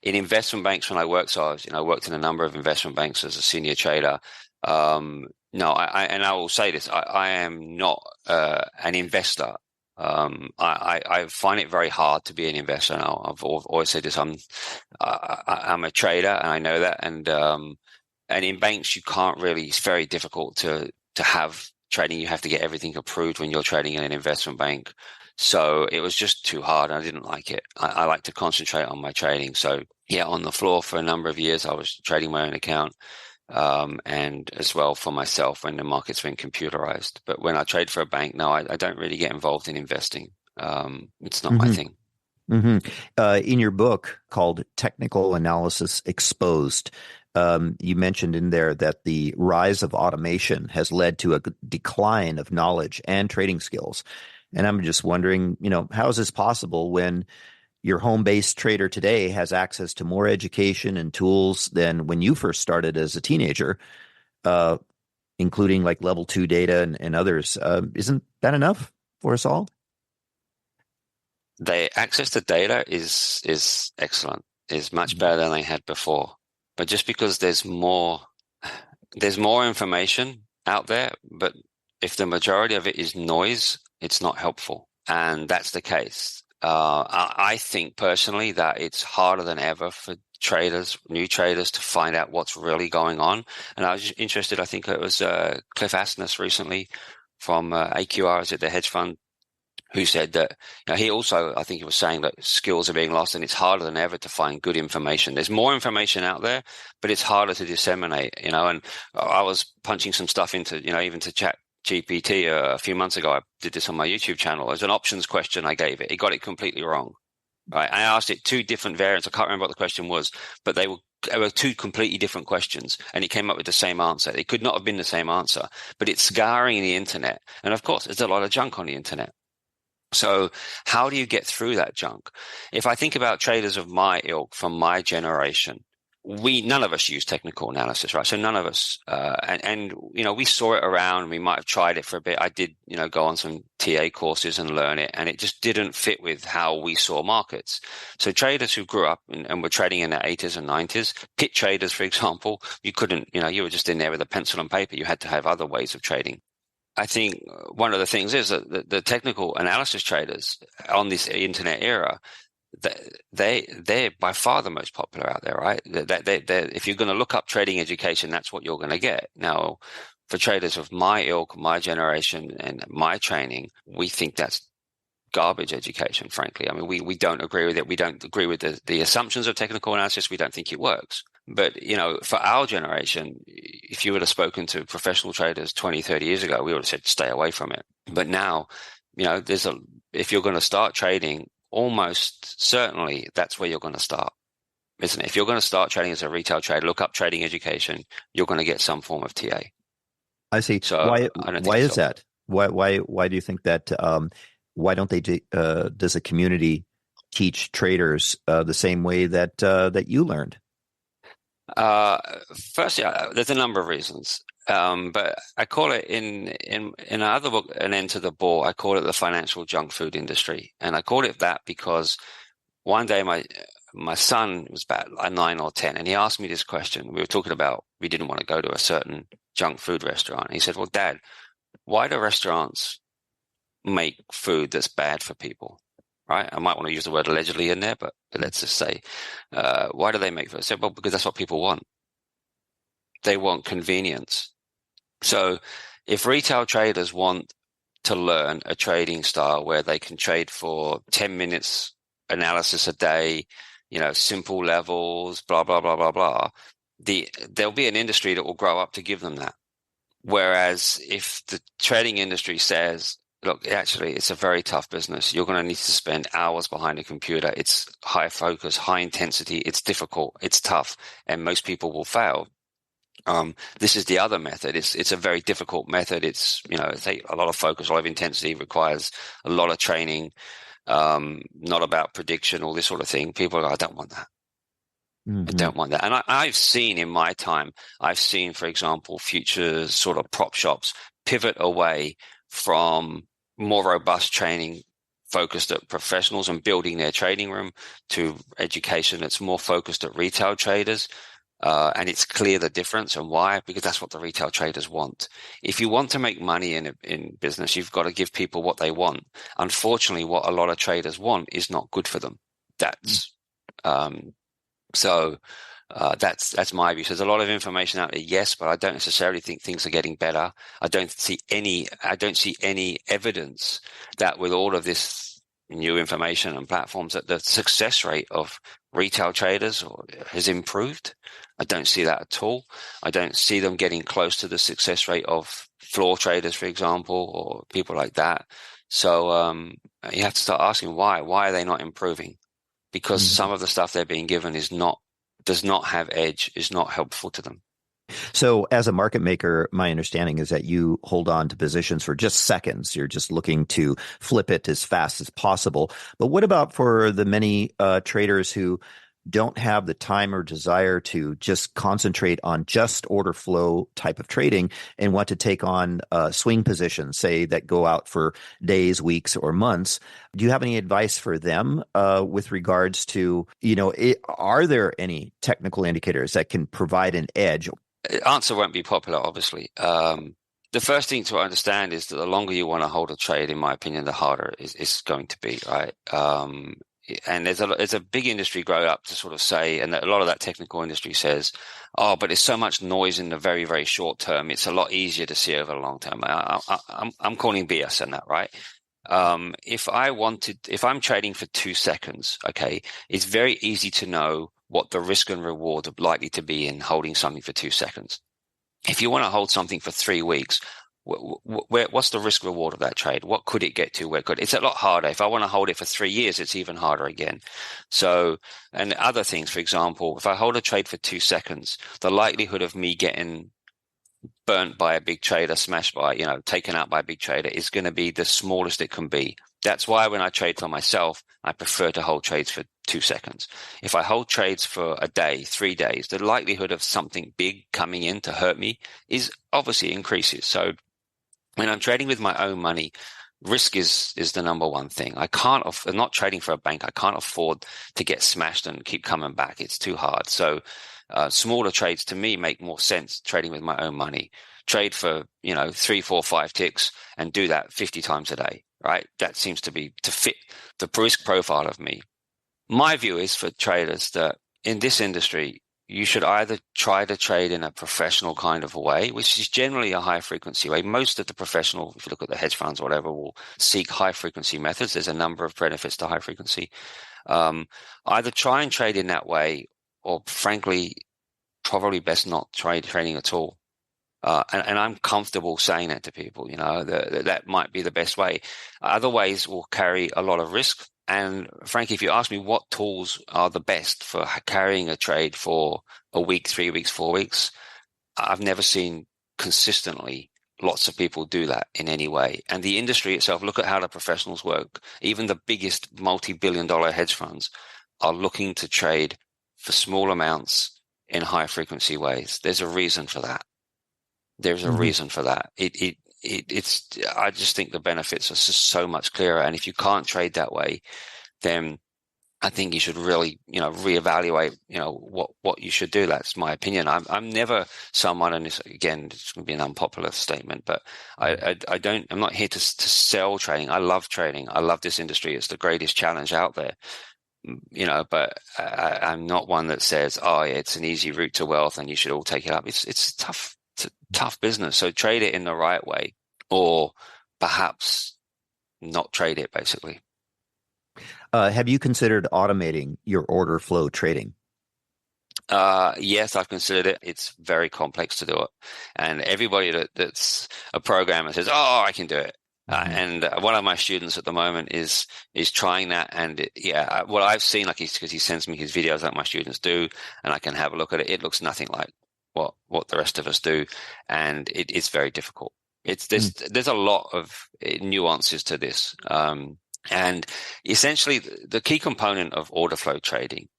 investment banks, when I worked, I worked in a number of investment banks as a senior trader. No, I will say this, I am not an investor. I find it very hard to be an investor. And I've always said this, I'm a trader, and I know that. And in banks, you can't really, it's very difficult to have trading. You have to get everything approved when you're trading in an investment bank. So it was just too hard. I didn't like it. I like to concentrate on my trading. So on the floor for a number of years, I was trading my own account. And as well for myself when the market's been computerized. But when I trade for a bank, no, I don't really get involved in investing. It's not my thing. In your book called Technical Analysis Exposed, you mentioned in there that the rise of automation has led to a decline of knowledge and trading skills. And I'm just wondering, how is this possible when your home-based trader today has access to more education and tools than when you first started as a teenager, including like level 2 data and others? Isn't that enough for us all? The access to data is excellent, is much better than they had before. But just because there's more information out there, but if the majority of it is noise, it's not helpful. And that's the case. I think personally that it's harder than ever for new traders to find out what's really going on. And I was interested, I think it was Cliff Asness recently from AQR, is it the hedge fund, who said that he also, I think he was saying that skills are being lost, and it's harder than ever to find good information. There's more information out there, but it's harder to disseminate, and I was punching some stuff into, even to chat GPT a few months ago. I did this on my YouTube channel. There's an options question I gave it. It got it completely wrong. Right? I asked it 2 different variants. I can't remember what the question was, but they were 2 completely different questions, and it came up with the same answer. It could not have been the same answer, but it's scouring the internet. And of course, there's a lot of junk on the internet. So how do you get through that junk? If I think about traders of my ilk from my generation, none of us use technical analysis, right? So none of us, and we saw it around. We might have tried it for a bit. I did, go on some TA courses and learn it, and it just didn't fit with how we saw markets. So traders who grew up and were trading in the 80s and 90s, pit traders, for example, you couldn't, you were just in there with a pencil and paper. You had to have other ways of trading. I think one of the things is that the technical analysis traders on this internet era, they're by far the most popular out there, right? If you're going to look up trading education, that's what you're going to get. Now, for traders of my ilk, my generation, and my training, we think that's garbage education, frankly. I mean, we don't agree with it. We don't agree with the assumptions of technical analysis. We don't think it works. But, for our generation, if you would have spoken to professional traders 20, 30 years ago, we would have said, stay away from it. But now, if you're going to start trading, almost certainly that's where you're going to start, isn't it? If you're going to start trading as a retail trader, look up trading education, you're going to get some form of TA. I see. So why is that? Why do you think that? Why don't they? Does the community teach traders the same way that you learned? Firstly, there's a number of reasons. But I call it in another book, An End to the Bore, I call it the financial junk food industry. And I called it that because one day my son was about 9 or 10, and he asked me this question. We were talking about, we didn't want to go to a certain junk food restaurant. And he said, well, Dad, why do restaurants make food that's bad for people? Right? I might want to use the word allegedly in there, but let's just say, why do they make food? I said, well, because that's what people want. They want convenience. So if retail traders want to learn a trading style where they can trade for 10 minutes analysis a day, simple levels, blah, blah, blah, blah, blah, there'll be an industry that will grow up to give them that. Whereas if the trading industry says, look, actually, it's a very tough business. You're going to need to spend hours behind a computer. It's high focus, high intensity. It's difficult. It's tough. And most people will fail. This is the other method. It's a very difficult method. It's, a lot of focus, a lot of intensity, requires a lot of training, not about prediction, all this sort of thing. People are, I don't want that. Mm-hmm. I don't want that. And I've seen in my time, for example, futures sort of prop shops pivot away from more robust training focused at professionals and building their trading room to education that's more focused at retail traders. And it's clear the difference and why, because that's what the retail traders want. If you want to make money in business, you've got to give people what they want. Unfortunately, what a lot of traders want is not good for them. That's my view. So there's a lot of information out there, yes, but I don't necessarily think things are getting better. I don't see any evidence that with all of this new information and platforms that the success rate of retail traders has improved. I don't see that at all. I don't see them getting close to the success rate of floor traders, for example, or people like that. So you have to start asking why. Why are they not improving? Because some of the stuff they're being given does not have edge, is not helpful to them. So as a market maker, my understanding is that you hold on to positions for just seconds. You're just looking to flip it as fast as possible. But what about for the many traders who don't have the time or desire to just concentrate on just order flow type of trading and want to take on swing positions, say, that go out for days, weeks, or months? Do you have any advice for them with regards to, are there any technical indicators that can provide an edge? Answer won't be popular, obviously. The first thing to understand is that the longer you want to hold a trade, in my opinion, the harder it's going to be, right? And there's a big industry grow up to sort of say, and a lot of that technical industry says, oh, but there's so much noise in the very, very short term. It's a lot easier to see over the long term. I'm calling BS on that, right? If I'm trading for 2 seconds, okay, it's very easy to know what the risk and reward are likely to be in holding something for 2 seconds. If you want to hold something for 3 weeks, what's the risk reward of that trade? What could it get to? Where could it's a lot harder. If I want to hold it for 3 years, it's even harder again. So, and other things, for example, if I hold a trade for 2 seconds, the likelihood of me getting burnt by a big trader, smashed by, taken out by a big trader is going to be the smallest it can be. That's why when I trade for myself, I prefer to hold trades for 2 seconds. If I hold trades for a day, 3 days, the likelihood of something big coming in to hurt me is obviously increases. So when I'm trading with my own money, risk is the number one thing. I'm not trading for a bank. I can't afford to get smashed and keep coming back. It's too hard. So smaller trades to me make more sense trading with my own money. Trade for, 3, 4, 5 ticks and do that 50 times a day, right? That seems to fit the risk profile of me. My view is for traders that in this industry, you should either try to trade in a professional kind of a way, which is generally a high frequency way. Most of the professional, if you look at the hedge funds or whatever, will seek high frequency methods. There's a number of benefits to high frequency. Either try and trade in that way, or frankly, probably best not trading at all. And I'm comfortable saying that to people, that might be the best way. Other ways will carry a lot of risk. And frankly, if you ask me what tools are the best for carrying a trade for a week, 3 weeks, 4 weeks, I've never seen consistently lots of people do that in any way. And the industry itself, look at how the professionals work. Even the biggest multi-billion-dollar hedge funds are looking to trade for small amounts in high frequency ways. There's a reason for that. There's a reason for that. I just think the benefits are just so much clearer. And if you can't trade that way, then I think you should really, reevaluate, what you should do. That's my opinion. I'm never someone, and this, again, it's going to be an unpopular statement, but I'm not here to sell trading. I love trading. I love this industry. It's the greatest challenge out there. But I'm not one that says, oh, yeah, it's an easy route to wealth and you should all take it up. It's tough. It's a tough business. So trade it in the right way, or perhaps not trade it, basically. Have you considered automating your order flow trading? Yes, I've considered it. It's very complex to do it. And everybody that's a programmer says, oh, I can do it. And one of my students at the moment is trying that. And what I've seen, because he sends me his videos like my students do, and I can have a look at it. It looks nothing like what the rest of us do, and it's very difficult. There's a lot of nuances to this, and essentially the key component of order flow trading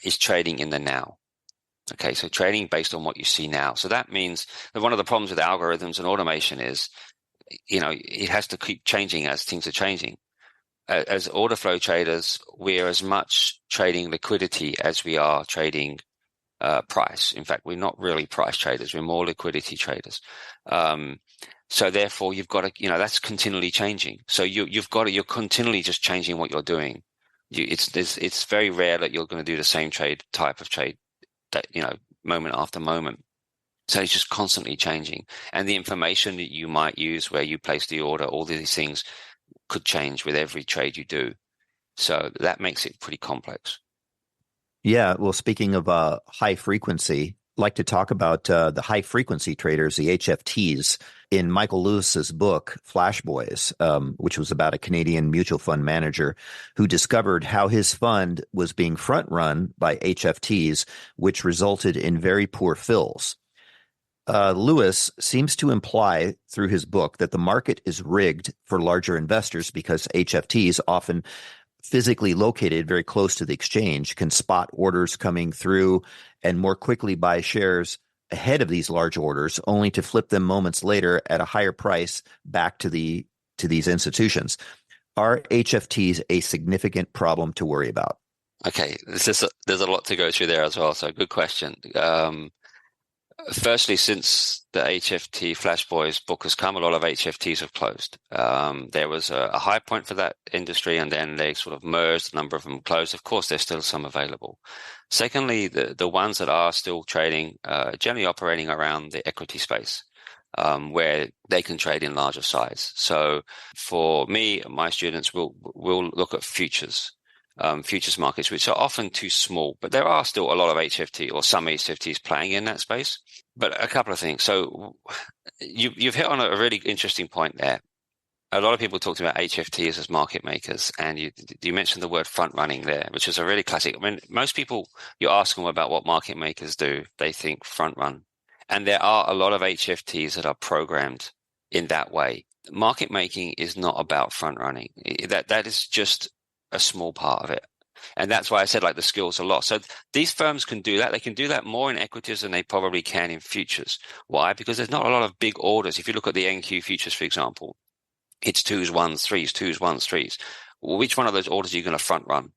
is trading in the now. Okay, so trading based on what you see now. So that means that one of the problems with algorithms and automation is, it has to keep changing as things are changing. As order flow traders, we're as much trading liquidity as we are trading price. In fact, we're not really price traders. We're more liquidity traders. So therefore, you've got to, that's continually changing. So you're continually just changing what you're doing. It's very rare that you're going to do the same type of trade, that, moment after moment. So it's just constantly changing. And the information that you might use, where you place the order, all these things could change with every trade you do. So that makes it pretty complex. Yeah. Well, speaking of high frequency, I'd like to talk about the high frequency traders, the HFTs. In Michael Lewis's book, Flash Boys, which was about a Canadian mutual fund manager who discovered how his fund was being front run by HFTs, which resulted in very poor fills. Lewis seems to imply through his book that the market is rigged for larger investors because HFTs, often physically located very close to the exchange, can spot orders coming through and more quickly buy shares ahead of these large orders, only to flip them moments later at a higher price back to these institutions. Are HFTs a significant problem to worry about? Okay, there's a lot to go through there as well. So good question. Firstly, since the HFT Flash Boys book has come, a lot of HFTs have closed. There was a high point for that industry, and then they sort of merged. A number of them closed. Of course, there's still some available. Secondly, the ones that are still trading, generally operating around the equity space, where they can trade in larger size. So for me, my students will look at futures markets, which are often too small, but there are still a lot of HFT or some HFTs playing in that space. But a couple of things. So you've hit on a really interesting point there. A lot of people talked about HFTs as market makers, and you mentioned the word front running there, which is a really classic. I mean, most people, you ask them about what market makers do, they think front run. And there are a lot of HFTs that are programmed in that way. market making is not about front running. That is just a small part of it. And that's why I said like the skills a lot. So these firms can do that. They can do that more in equities than they probably can in futures. Why? Because there's not a lot of big orders. If you look at the NQ futures, for example, it's 2s, 1s, 3s, 2s, 1s, 3s. Well, which one of those orders are you going to front run?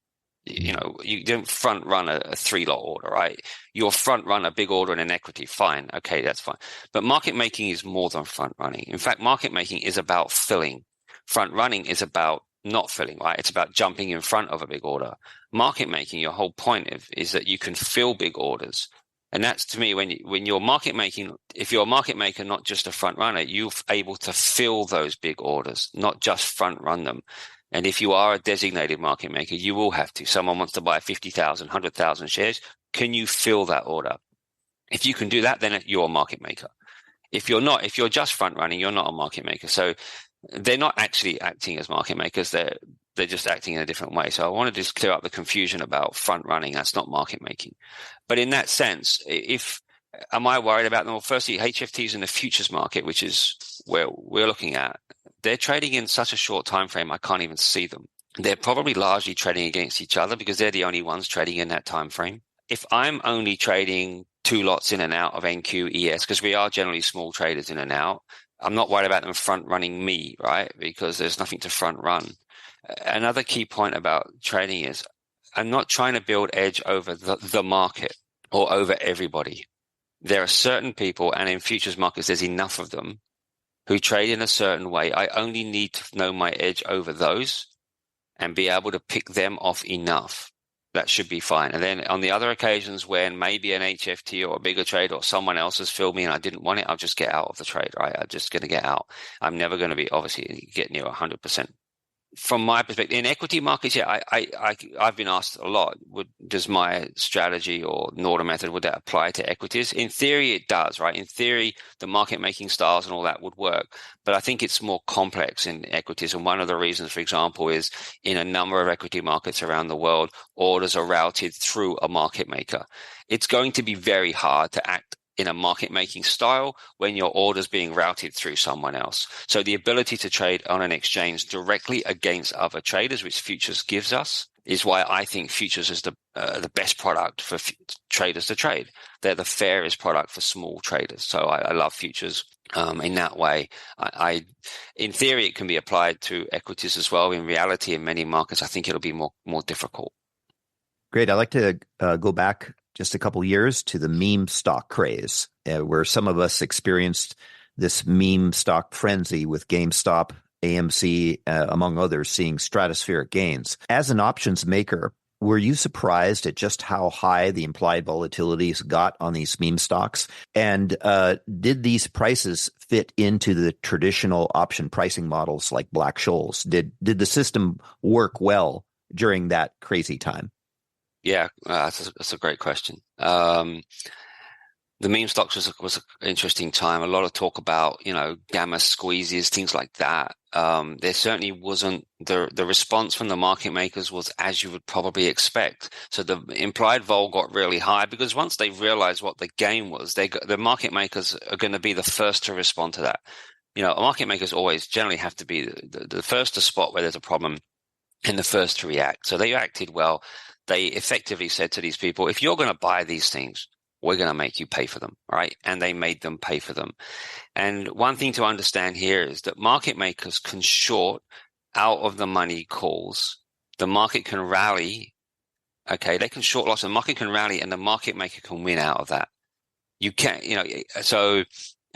You know, you don't front run a 3-lot order, right? You'll front run a big order in an equity. Fine. Okay, that's fine. But market making is more than front running. In fact, market making is about filling. Front running is about not filling, right? It's about jumping in front of a big order. Market making, your whole point is that you can fill big orders. And that's, to me, when you're market making, if you're a market maker, not just a front runner, you're able to fill those big orders, not just front run them. And if you are a designated market maker, you will have to. Someone wants to buy 50,000, 100,000 shares. Can you fill that order? If you can do that, then you're a market maker. If you're not, if you're just front running, you're not a market maker. So they're not actually acting as market makers. They're just acting in a different way. So I want to just clear up the confusion about front running. That's not market making. But in that sense, am I worried about them? Well, firstly, HFTs in the futures market, which is where we're looking at, they're trading in such a short time frame, I can't even see them. They're probably largely trading against each other because they're the only ones trading in that time frame. If I'm only trading 2 lots in and out of NQ, ES, because we are generally small traders in and out, I'm not worried about them front running me, right? Because there's nothing to front run. Another key point about trading is I'm not trying to build edge over the market or over everybody. There are certain people, and in futures markets, there's enough of them who trade in a certain way. I only need to know my edge over those and be able to pick them off enough. That should be fine. And then on the other occasions when maybe an HFT or a bigger trade or someone else has filled me and I didn't want it, I'll just get out of the trade, right? I'm just going to get out. I'm never going to be, obviously, get near 100%. From my perspective, in equity markets, yeah, I've been asked a lot, does my strategy or Norden method, would that apply to equities? In theory, it does, right? In theory, the market making styles and all that would work. But I think it's more complex in equities. And one of the reasons, for example, is in a number of equity markets around the world, orders are routed through a market maker. It's going to be very hard to act in a market making style when your order's being routed through someone else. So the ability to trade on an exchange directly against other traders, which futures gives us, is why I think futures is the best product for traders to trade. They're the fairest product for small traders. So I love futures in that way. In theory, it can be applied to equities as well. In reality, in many markets, I think it'll be more difficult. Great. I'd like to go back just a couple years to the meme stock craze, where some of us experienced this meme stock frenzy with GameStop, AMC, among others, seeing stratospheric gains. As an options maker, were you surprised at just how high the implied volatilities got on these meme stocks? And did these prices fit into the traditional option pricing models like Black-Scholes? Did the system work well during that crazy time? Yeah, that's a great question. The meme stocks was an interesting time. A lot of talk about, gamma squeezes, things like that. There certainly wasn't the response from the market makers was as you would probably expect. So the implied vol got really high because once they realized what the game was, the market makers are going to be the first to respond to that. Market makers always generally have to be the first to spot where there's a problem and the first to react. So they acted well. They effectively said to these people, if you're going to buy these things, we're going to make you pay for them, right? And they made them pay for them. And one thing to understand here is that market makers can short out of the money calls. The market can rally. Okay, they can short lots. The market can rally and the market maker can win out of that. You can't, so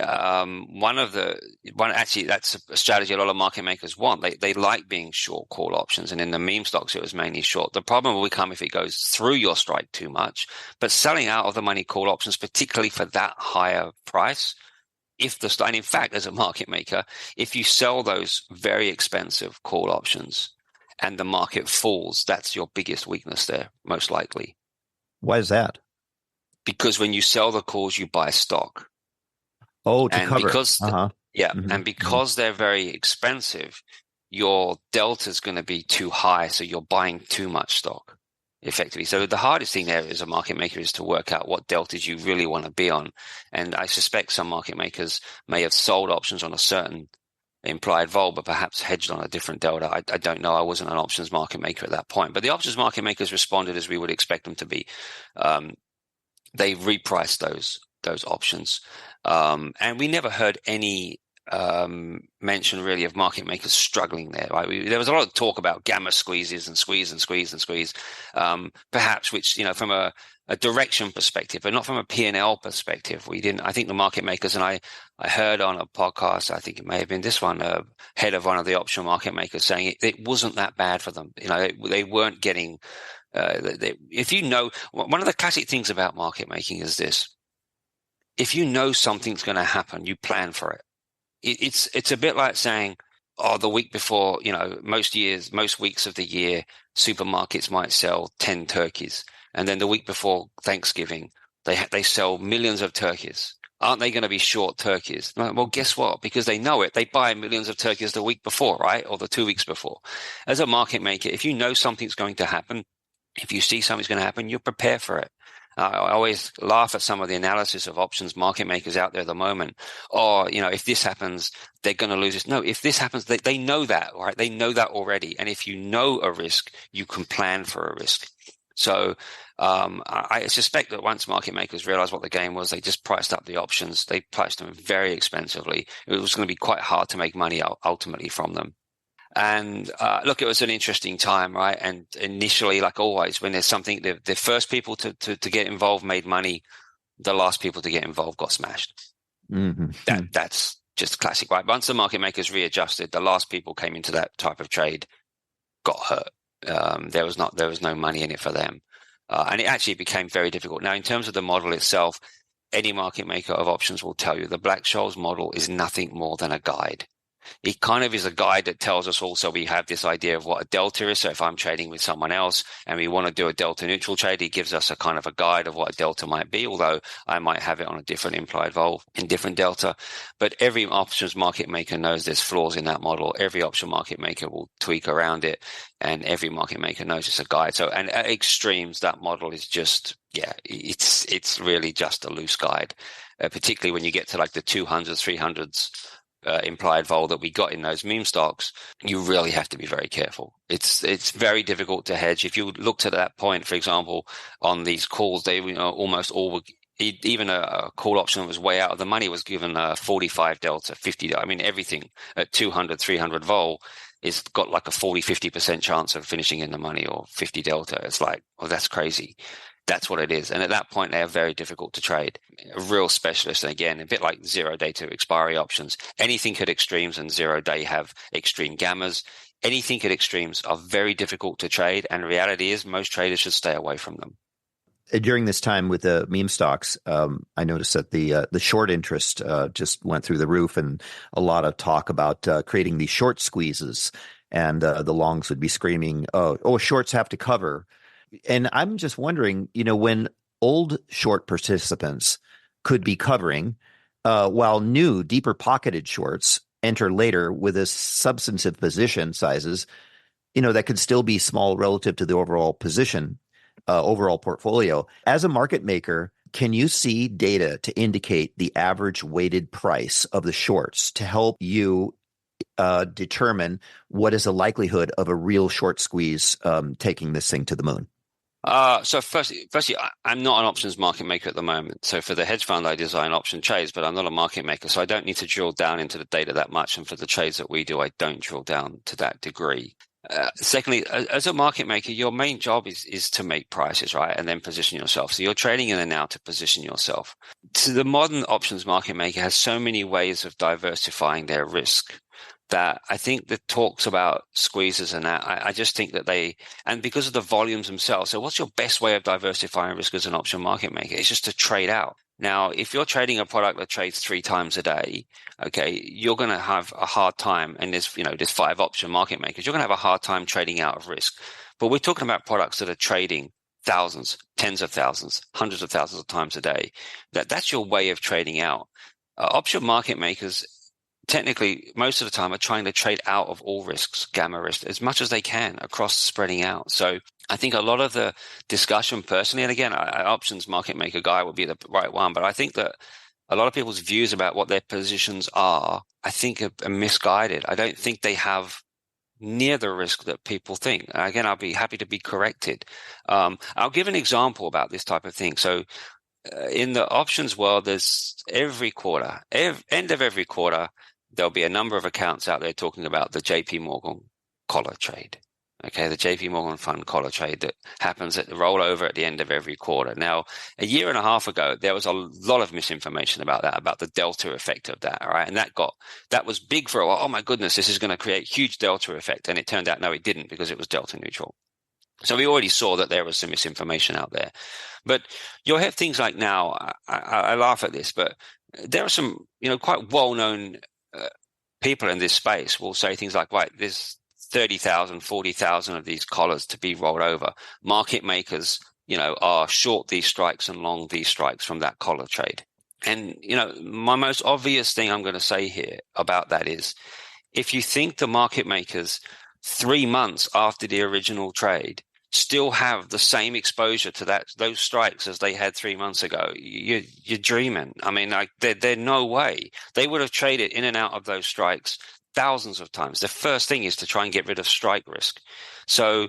actually that's a strategy a lot of market makers want. They like being short call options, and in the meme stocks it was mainly short. The problem will become if it goes through your strike too much, but selling out of the money call options, particularly for that higher price, and in fact as a market maker, if you sell those very expensive call options and the market falls, that's your biggest weakness there, most likely. Why is that? Because when you sell the calls, you buy stock. Oh, to and cover. Because Mm-hmm. And because they're very expensive, your delta is going to be too high, so you're buying too much stock, effectively. So the hardest thing there as a market maker is to work out what deltas you really want to be on. And I suspect some market makers may have sold options on a certain implied vol, but perhaps hedged on a different delta. I don't know. I wasn't an options market maker at that point, but the options market makers responded as we would expect them to be. They repriced those options, and we never heard any mention really of market makers struggling there. Right? There was a lot of talk about gamma squeezes and squeeze and squeeze and squeeze, perhaps which from a direction perspective, but not from a P&L perspective. We didn't. I think the market makers, and I heard on a podcast, I think it may have been this one, head of one of the option market makers saying it wasn't that bad for them. They weren't getting. If one of the classic things about market making is this: if you know something's going to happen, you plan for it. It's a bit like saying, the week before, most weeks of the year, supermarkets might sell 10 turkeys. And then the week before Thanksgiving, they sell millions of turkeys. Aren't they going to be short turkeys? Well, guess what? Because they know it. They buy millions of turkeys the week before, right? Or the 2 weeks before. As a market maker, if you know something's going to happen, if you see something's going to happen, you prepare for it. I always laugh at some of the analysis of options market makers out there at the moment. If this happens, they're going to lose this. No, if this happens, they know that, right? They know that already. And if you know a risk, you can plan for a risk. So I suspect that once market makers realized what the game was, they just priced up the options. They priced them very expensively. It was going to be quite hard to make money ultimately from them. And look, it was an interesting time, right? And initially, like always, when there's something, the first people to get involved made money. The last people to get involved got smashed. Mm-hmm. That's just classic, right? Once the market makers readjusted, the last people came into that type of trade got hurt. There was no money in it for them. And it actually became very difficult. Now, in terms of the model itself, any market maker of options will tell you the Black-Scholes model is nothing more than a guide. It kind of is a guide that tells us also we have this idea of what a delta is. So if I'm trading with someone else and we want to do a delta neutral trade, it gives us a kind of a guide of what a delta might be, although I might have it on a different implied vol in different delta. But every options market maker knows there's flaws in that model. Every option market maker will tweak around it, and every market maker knows it's a guide. So, and at extremes, that model is just, it's really just a loose guide, particularly when you get to like the 200s, 300s, implied vol that we got in those meme stocks. You really have to be very careful. It's very difficult to hedge. If you looked at that point, for example, on these calls, they almost all were, even a call option that was way out of the money was given a 45 delta, 50. I mean, everything at 200, 300 vol is got like a 40-50% chance of finishing in the money, or 50 delta. It's like, that's crazy. That's what it is. And at that point, they are very difficult to trade. A real specialist, and again, a bit like 0-day to expiry options. Anything at extremes and 0-day have extreme gammas. Anything at extremes are very difficult to trade. And the reality is most traders should stay away from them. During this time with the meme stocks, I noticed that the short interest just went through the roof, and a lot of talk about creating these short squeezes. And the longs would be screaming, oh, shorts have to cover. And I'm just wondering, when old short participants could be covering, while new, deeper pocketed shorts enter later with a substantive position sizes, that could still be small relative to the overall position, overall portfolio. As a market maker, can you see data to indicate the average weighted price of the shorts to help you determine what is the likelihood of a real short squeeze taking this thing to the moon? So firstly, I'm not an options market maker at the moment. So for the hedge fund, I design option trades, but I'm not a market maker. So I don't need to drill down into the data that much. And for the trades that we do, I don't drill down to that degree. Secondly, as a market maker, your main job is to make prices, right? And then position yourself. So you're trading in the now to position yourself. So the modern options market maker has so many ways of diversifying their risk that I think that talks about squeezes and that, I just think that and because of the volumes themselves. So what's your best way of diversifying risk as an option market maker? It's just to trade out. Now, if you're trading a product that trades 3 times a day, okay, you're going to have a hard time. And there's 5 option market makers. You're going to have a hard time trading out of risk. But we're talking about products that are trading thousands, tens of thousands, hundreds of thousands of times a day. That's your way of trading out. Option market makers, technically, most of the time are trying to trade out of all risks, gamma risk, as much as they can across spreading out. So I think a lot of the discussion personally, and again, options market maker guy would be the right one, but I think that a lot of people's views about what their positions are, I think are misguided. I don't think they have near the risk that people think. Again, I'll be happy to be corrected. I'll give an example about this type of thing. So in the options world, there's every quarter, end of every quarter, there'll be a number of accounts out there talking about the JP Morgan collar trade. Okay, the JP Morgan fund collar trade that happens at the rollover at the end of every quarter. Now, a year and a half ago, there was a lot of misinformation about that, about the delta effect of that, right? And that was big for a while. Oh my goodness, this is going to create huge delta effect. And it turned out, no, it didn't, because it was delta neutral. So we already saw that there was some misinformation out there. But you'll have things like now, I laugh at this, but there are some, quite well-known people in this space will say things like, right, there's 30,000, 40,000 of these collars to be rolled over. Market makers, are short these strikes and long these strikes from that collar trade. And, my most obvious thing I'm going to say here about that is, if you think the market makers 3 months after the original trade still have the same exposure to those strikes as they had 3 months ago, you're dreaming. I mean, there's no way they would have traded in and out of those strikes thousands of times. The first thing is to try and get rid of strike risk. So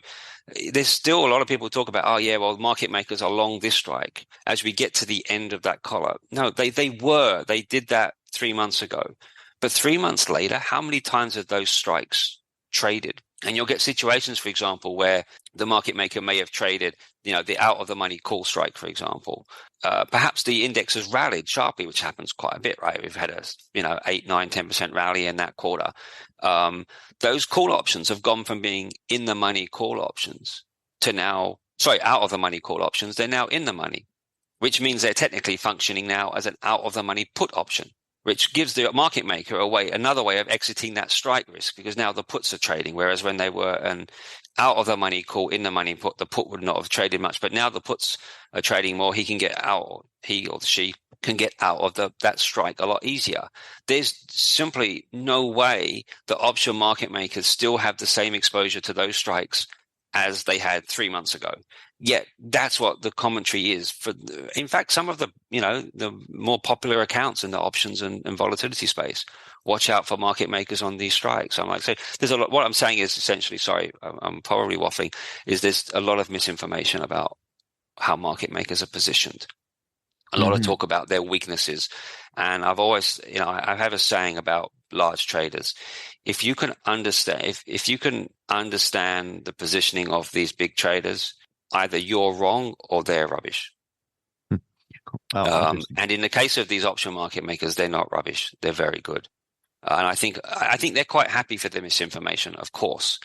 there's still a lot of people talk about, oh yeah, well, market makers are long this strike as we get to the end of that collar. No, they did that 3 months ago. But 3 months later, how many times have those strikes traded? And you'll get situations, for example, where the market maker may have traded, the out of the money call strike, for example. Perhaps the index has rallied sharply, which happens quite a bit, right? We've had a, 8, 9, 10% rally in that quarter. Those call options have gone from being in the money call options to now, out of the money call options. They're now in the money, which means they're technically functioning now as an out of the money put option, which gives the market maker another way of exiting that strike risk, because now the puts are trading, whereas when they were an out of the money call, in the money put, the put would not have traded much, but now the puts are trading more. He or she can get out of that strike a lot easier. There's simply no way the option market makers still have the same exposure to those strikes as they had 3 months ago. Yet that's what the commentary is for. In fact, some of the more popular accounts in the options and volatility space, watch out for market makers on these strikes. I'm like, so there's a lot. What I'm saying is essentially, sorry, I'm probably waffling, is there's a lot of misinformation about how market makers are positioned. A lot of talk about their weaknesses. And I've always, I have a saying about large traders. If you can understand, if you can understand the positioning of these big traders, either you're wrong or they're rubbish. And in the case of these option market makers, they're not rubbish. They're very good. And I think they're quite happy for the misinformation, of course.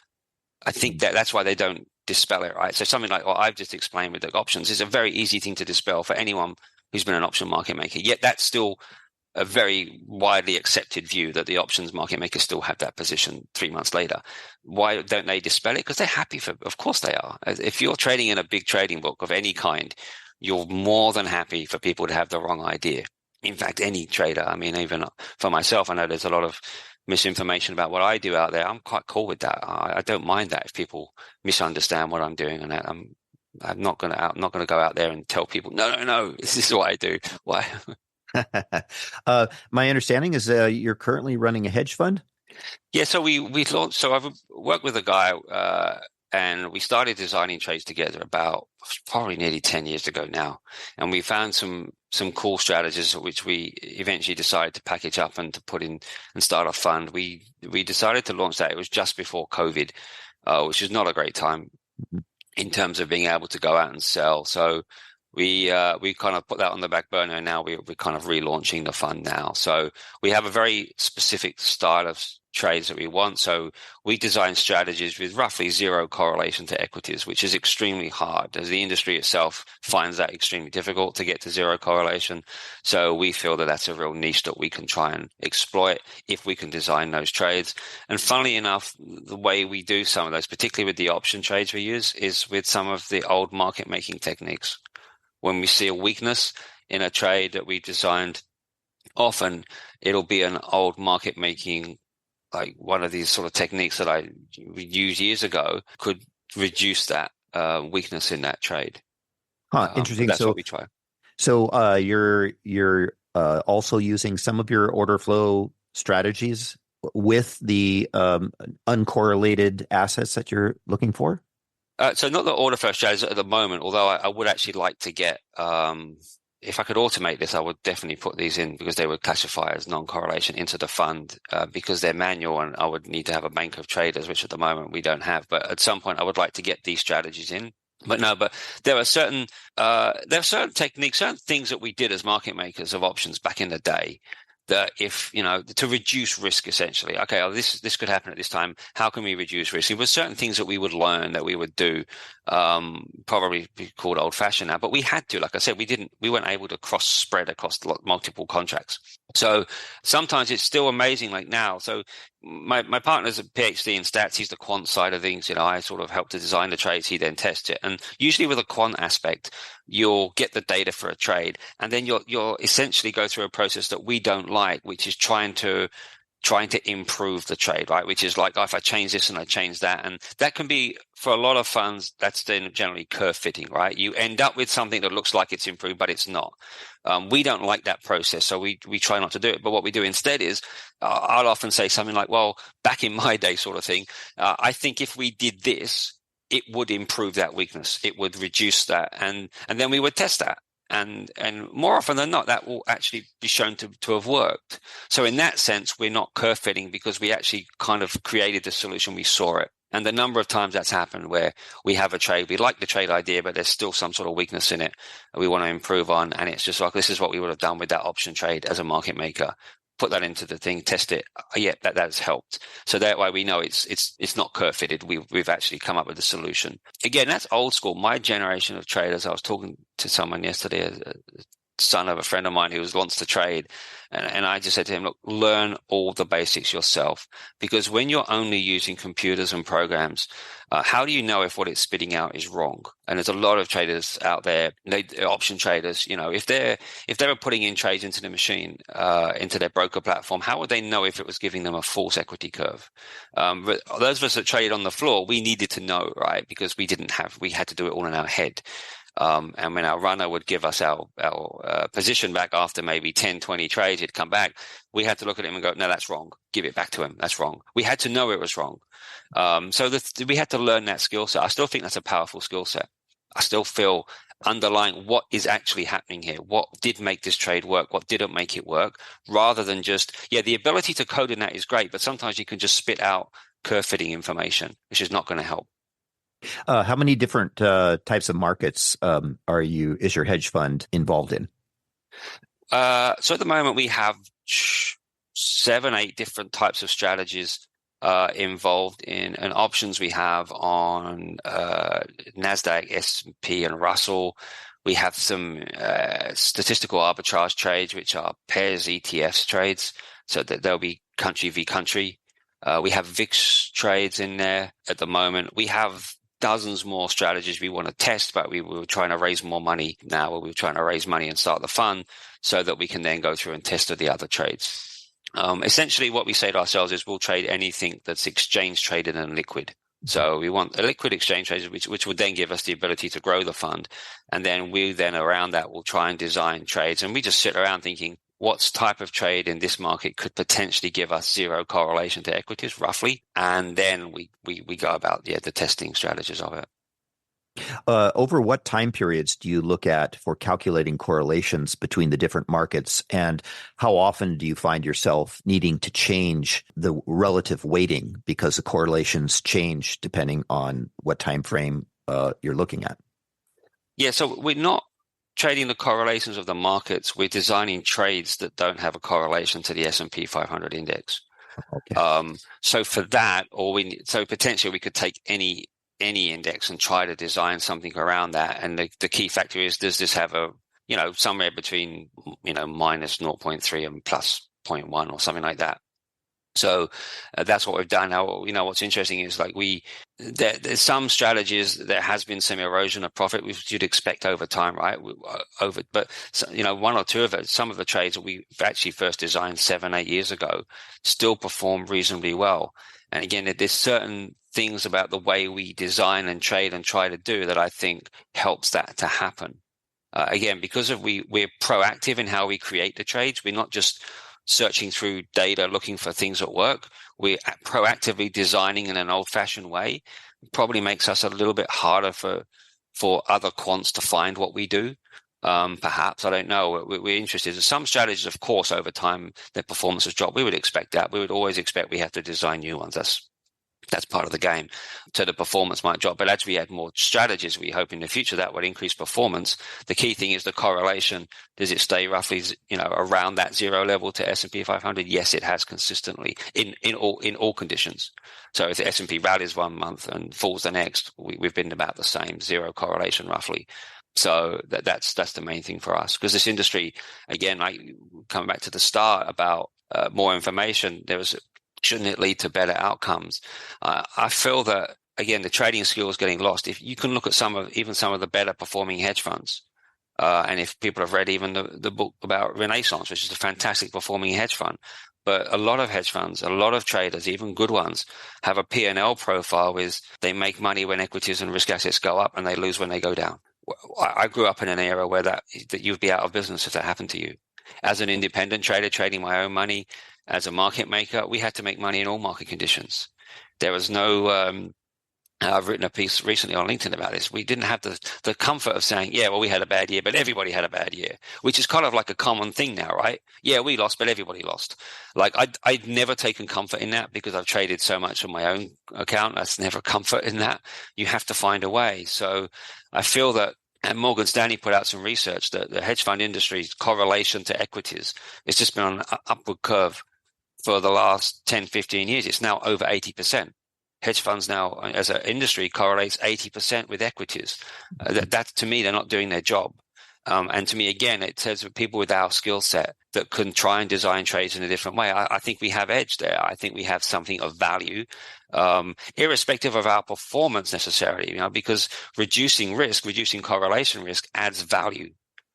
I think that's why they don't dispel it, right? So something like what I've just explained with the options is a very easy thing to dispel for anyone who's been an option market maker. Yet that's still a very widely accepted view that the options market makers still have that position 3 months later. Why don't they dispel it? Because they're happy of course they are. If you're trading in a big trading book of any kind, you're more than happy for people to have the wrong idea. In fact, any trader, I mean, even for myself, I know there's a lot of misinformation about what I do out there. I'm quite cool with that. I don't mind that if people misunderstand what I'm doing, and I'm not going to go out there and tell people, no, this is what I do. Why? My understanding is you're currently running a hedge fund. Yeah, so we launched. So I've worked with a guy, and we started designing trades together about probably nearly 10 years ago now. And we found some cool strategies which we eventually decided to package up and to put in and start a fund. We decided to launch that. It was just before COVID, which is not a great time in terms of being able to go out and sell. So we kind of put that on the back burner, and now we're kind of relaunching the fund now. So we have a very specific style of trades that we want. So we design strategies with roughly zero correlation to equities, which is extremely hard, as the industry itself finds that extremely difficult to get to zero correlation. So we feel that that's a real niche that we can try and exploit if we can design those trades. And funnily enough, the way we do some of those, particularly with the option trades we use, is with some of the old market making techniques. When we see a weakness in a trade that we designed, often it'll be an old market making, like one of these sort of techniques that I used years ago could reduce that weakness in that trade. Interesting. That's what we try. So your also using some of your order flow strategies with the uncorrelated assets that you're looking for? So not the order flow strategies at the moment, although I would actually like to get, if I could automate this, I would definitely put these in because they would classify as non-correlation into the fund because they're manual, and I would need to have a bank of traders, which at the moment we don't have. But at some point I would like to get these strategies in. But there are certain techniques, certain things that we did as market makers of options back in the day that if, to reduce risk essentially. Okay, this could happen at this time. How can we reduce risk? There were certain things that we would learn that we would do, probably be called old fashioned now, but we had to, like I said, we weren't able to cross spread across multiple contracts. So sometimes it's still amazing like now. So my partner's a PhD in stats. He's the quant side of things. I sort of help to design the trades. He then tests it. And usually with a quant aspect, you'll get the data for a trade, and then you'll essentially go through a process that we don't like, which is trying to improve the trade, right? Which is like, oh, if I change this and I change that, and that can be, for a lot of funds, that's then generally curve fitting, right? You end up with something that looks like it's improved, but it's not. We don't like that process, so we try not to do it. But what we do instead is, I'll often say something like, well, back in my day sort of thing, I think if we did this, it would improve that weakness. It would reduce that. And then we would test that. And more often than not, that will actually be shown to have worked. So in that sense, we're not curve fitting because we actually kind of created the solution. We saw it. And the number of times that's happened where we have a trade, we like the trade idea, but there's still some sort of weakness in it that we want to improve on. And it's just like, this is what we would have done with that option trade as a market maker. Put that into the thing, test it. Yeah, that's helped. So that way we know it's not curve fitted. We've actually come up with a solution. Again, that's old school. My generation of traders, I was talking to someone yesterday, a son of a friend of mine who wants to trade. And I just said to him, look, learn all the basics yourself. Because when you're only using computers and programs, how do you know if what it's spitting out is wrong? And there's a lot of traders out there, option traders, if they were putting in trades into the machine, into their broker platform, how would they know if it was giving them a false equity curve? But those of us that trade on the floor, we needed to know, right? Because we had to do it all in our head. And when our runner would give us our position back after maybe 10, 20 trades, he'd come back. We had to look at him and go, no, that's wrong. Give it back to him. That's wrong. We had to know it was wrong. So we had to learn that skill set. I still think that's a powerful skill set. I still feel underlying what is actually happening here. What did make this trade work? What didn't make it work? Rather than just, the ability to code in that is great, but sometimes you can just spit out curve fitting information, which is not going to help. How many different types of markets is your hedge fund involved in? So at the moment we have 7, 8 different types of strategies involved in, and options we have on NASDAQ, S&P, and Russell. We have some statistical arbitrage trades, which are pairs ETFs trades. So that there'll be country v country. We have VIX trades in there at the moment. We have dozens more strategies we want to test, but we were trying to raise more money now, or we're trying to raise money and start the fund so that we can then go through and test the other trades. Essentially what we say to ourselves is we'll trade anything that's exchange traded and liquid. So we want a liquid exchange trade, which would then give us the ability to grow the fund. And then around that will try and design trades. And we just sit around thinking, what type of trade in this market could potentially give us zero correlation to equities, roughly? And then we go about the testing strategies of it. Over what time periods do you look at for calculating correlations between the different markets? And how often do you find yourself needing to change the relative weighting because the correlations change depending on what time frame you're looking at? Yeah, so we're not trading the correlations of the markets. We're designing trades that don't have a correlation to the S&P 500 index. Okay. So for that, potentially we could take any index and try to design something around that. And the key factor is, does this have a, somewhere between, minus 0.3 and plus 0.1 or something like that. So that's what we've done. Now, what's interesting is there's some strategies there has been some erosion of profit, which you'd expect over time, right? But one or two of it, some of the trades that we actually first designed 7, 8 years ago still perform reasonably well. And again, there's certain things about the way we design and trade and try to do that I think helps that to happen. Again, because we're proactive in how we create the trades. We're not just searching through data looking for things that work. We're proactively designing in an old-fashioned way. It probably makes us a little bit harder for other quants to find what we do. Perhaps, I don't know. We're interested in some strategies, of course, over time, their performance has dropped. We would expect that. We would always expect we have to design new ones. That's part of the game. So the performance might drop, but as we add more strategies, we hope in the future that would increase performance. The key thing is the correlation. Does it stay roughly, around that zero level to S&P 500? Yes, it has consistently in all conditions. So if the S&P rallies 1 month and falls the next, we've been about the same, zero correlation roughly. So that's the main thing for us, because this industry, again, coming back to the start about more information, shouldn't it lead to better outcomes? I feel that, again, the trading skill is getting lost. If you can look at some of the better performing hedge funds, and if people have read even the book about Renaissance, which is a fantastic performing hedge fund, but a lot of hedge funds, a lot of traders, even good ones, have a P&L profile with they make money when equities and risk assets go up and they lose when they go down. I grew up in an era where that you'd be out of business if that happened to you. As an independent trader trading my own money, as a market maker, we had to make money in all market conditions. There was no, I've written a piece recently on LinkedIn about this. We didn't have the comfort of saying, yeah, well, we had a bad year, but everybody had a bad year, which is kind of like a common thing now, right? Yeah, we lost, but everybody lost. Like I'd never taken comfort in that because I've traded so much on my own account. That's never comfort in that. You have to find a way. So I feel that, and Morgan Stanley put out some research that the hedge fund industry's correlation to equities, it's just been on an upward curve for the last 10, 15 years. It's now over 80%. Hedge funds now, as an industry, correlates 80% with equities. That to me, they're not doing their job. And to me, again, it says that people with our skill set that can try and design trades in a different way, I think we have edge there. I think we have something of value, irrespective of our performance necessarily, because reducing correlation risk adds value.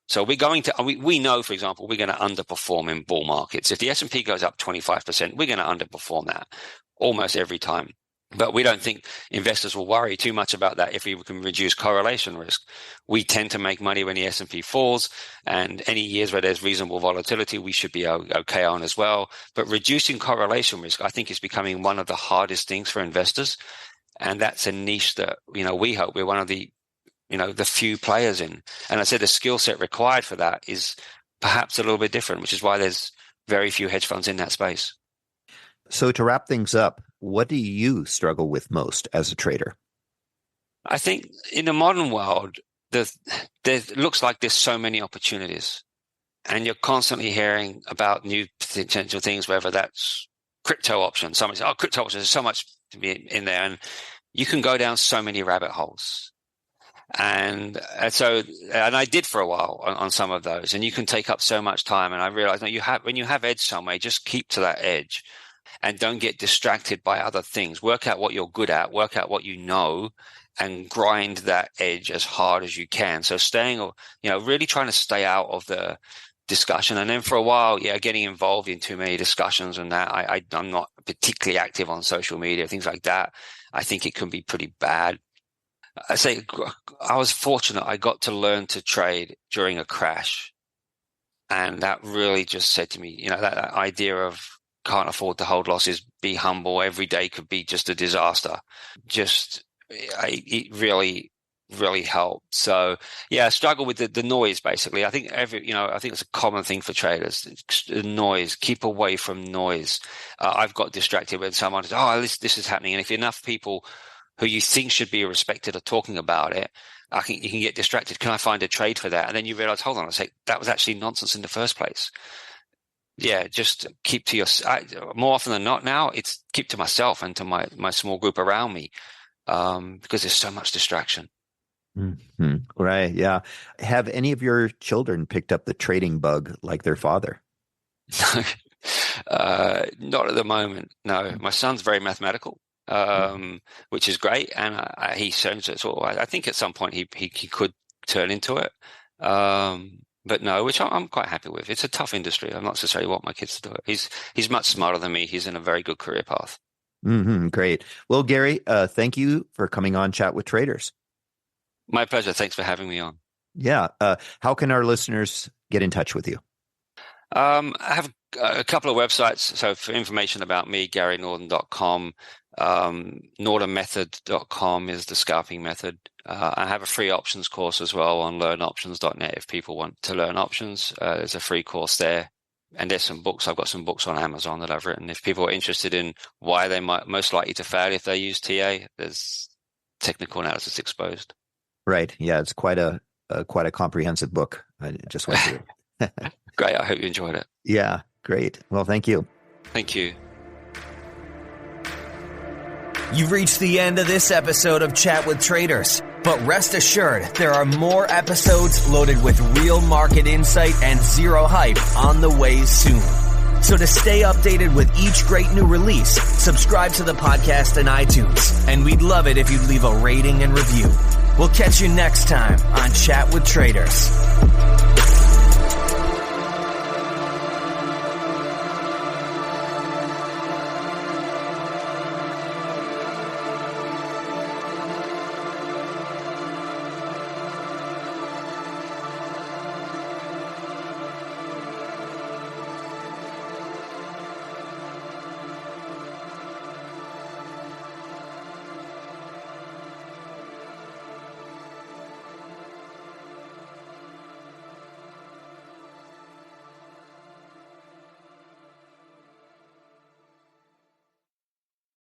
So we're going to, we know, for example, we're going to underperform in bull markets. If the S&P goes up 25%, we're going to underperform that almost every time. But we don't think investors will worry too much about that if we can reduce correlation risk. We tend to make money when the S&P falls, and any years where there's reasonable volatility, we should be okay on as well. But reducing correlation risk, I think, is becoming one of the hardest things for investors. And that's a niche that, we hope we're one of the few players in. And I said the skill set required for that is perhaps a little bit different, which is why there's very few hedge funds in that space. So to wrap things up, what do you struggle with most as a trader? I think in the modern world, there looks like there's so many opportunities, and you're constantly hearing about new potential things, whether that's crypto options. Somebody says, crypto options, there's so much to be in there, and you can go down so many rabbit holes. And I did for a while on some of those, and you can take up so much time. And I realized when you have edge somewhere, just keep to that edge and don't get distracted by other things. Work out what you're good at, work out what you know, and grind that edge as hard as you can. So really trying to stay out of the discussion. And then for a while, getting involved in too many discussions and that. I'm not particularly active on social media, things like that. I think it can be pretty bad. I say I was fortunate. I got to learn to trade during a crash. And that really just said to me, that idea of can't afford to hold losses, be humble, every day could be just a disaster. It really, really helped. So I struggle with the noise basically. I think I think it's a common thing for traders. The noise, keep away from noise. I've got distracted when someone says, this is happening. And if enough people who you think should be respected are talking about it, I think you can get distracted. Can I find a trade for that? And then you realize, hold on a sec, that was actually nonsense in the first place. Just keep to more often than not now, it's keep to myself and to my small group around me, because there's so much distraction. Mm-hmm. Right. Yeah. Have any of your children picked up the trading bug like their father? Not at the moment. No, my son's very mathematical. Which is great, and he shows it. So I think at some point he could turn into it, but no, which I'm quite happy with. It's a tough industry. I'm not necessarily want my kids to do it. He's much smarter than me. He's in a very good career path. Mm-hmm, great. Well, Gary, thank you for coming on Chat with Traders. My pleasure. Thanks for having me on. Yeah. How can our listeners get in touch with you? I have a couple of websites. So for information about me, GaryNorden.com, NordenMethod.com is the scalping method. I have a free options course as well on learnoptions.net if people want to learn options. There's a free course there. And there's some books. I've got some books on Amazon that I've written. If people are interested in why they might most likely to fail if they use TA, there's technical analysis exposed. Right. Yeah, it's quite a comprehensive book. I just went through it. Great. I hope you enjoyed it. Yeah, great. Well, thank you. Thank you. You've reached the end of this episode of Chat with Traders, but rest assured there are more episodes loaded with real market insight and zero hype on the way soon. So to stay updated with each great new release, subscribe to the podcast in iTunes, and we'd love it if you'd leave a rating and review. We'll catch you next time on Chat with Traders.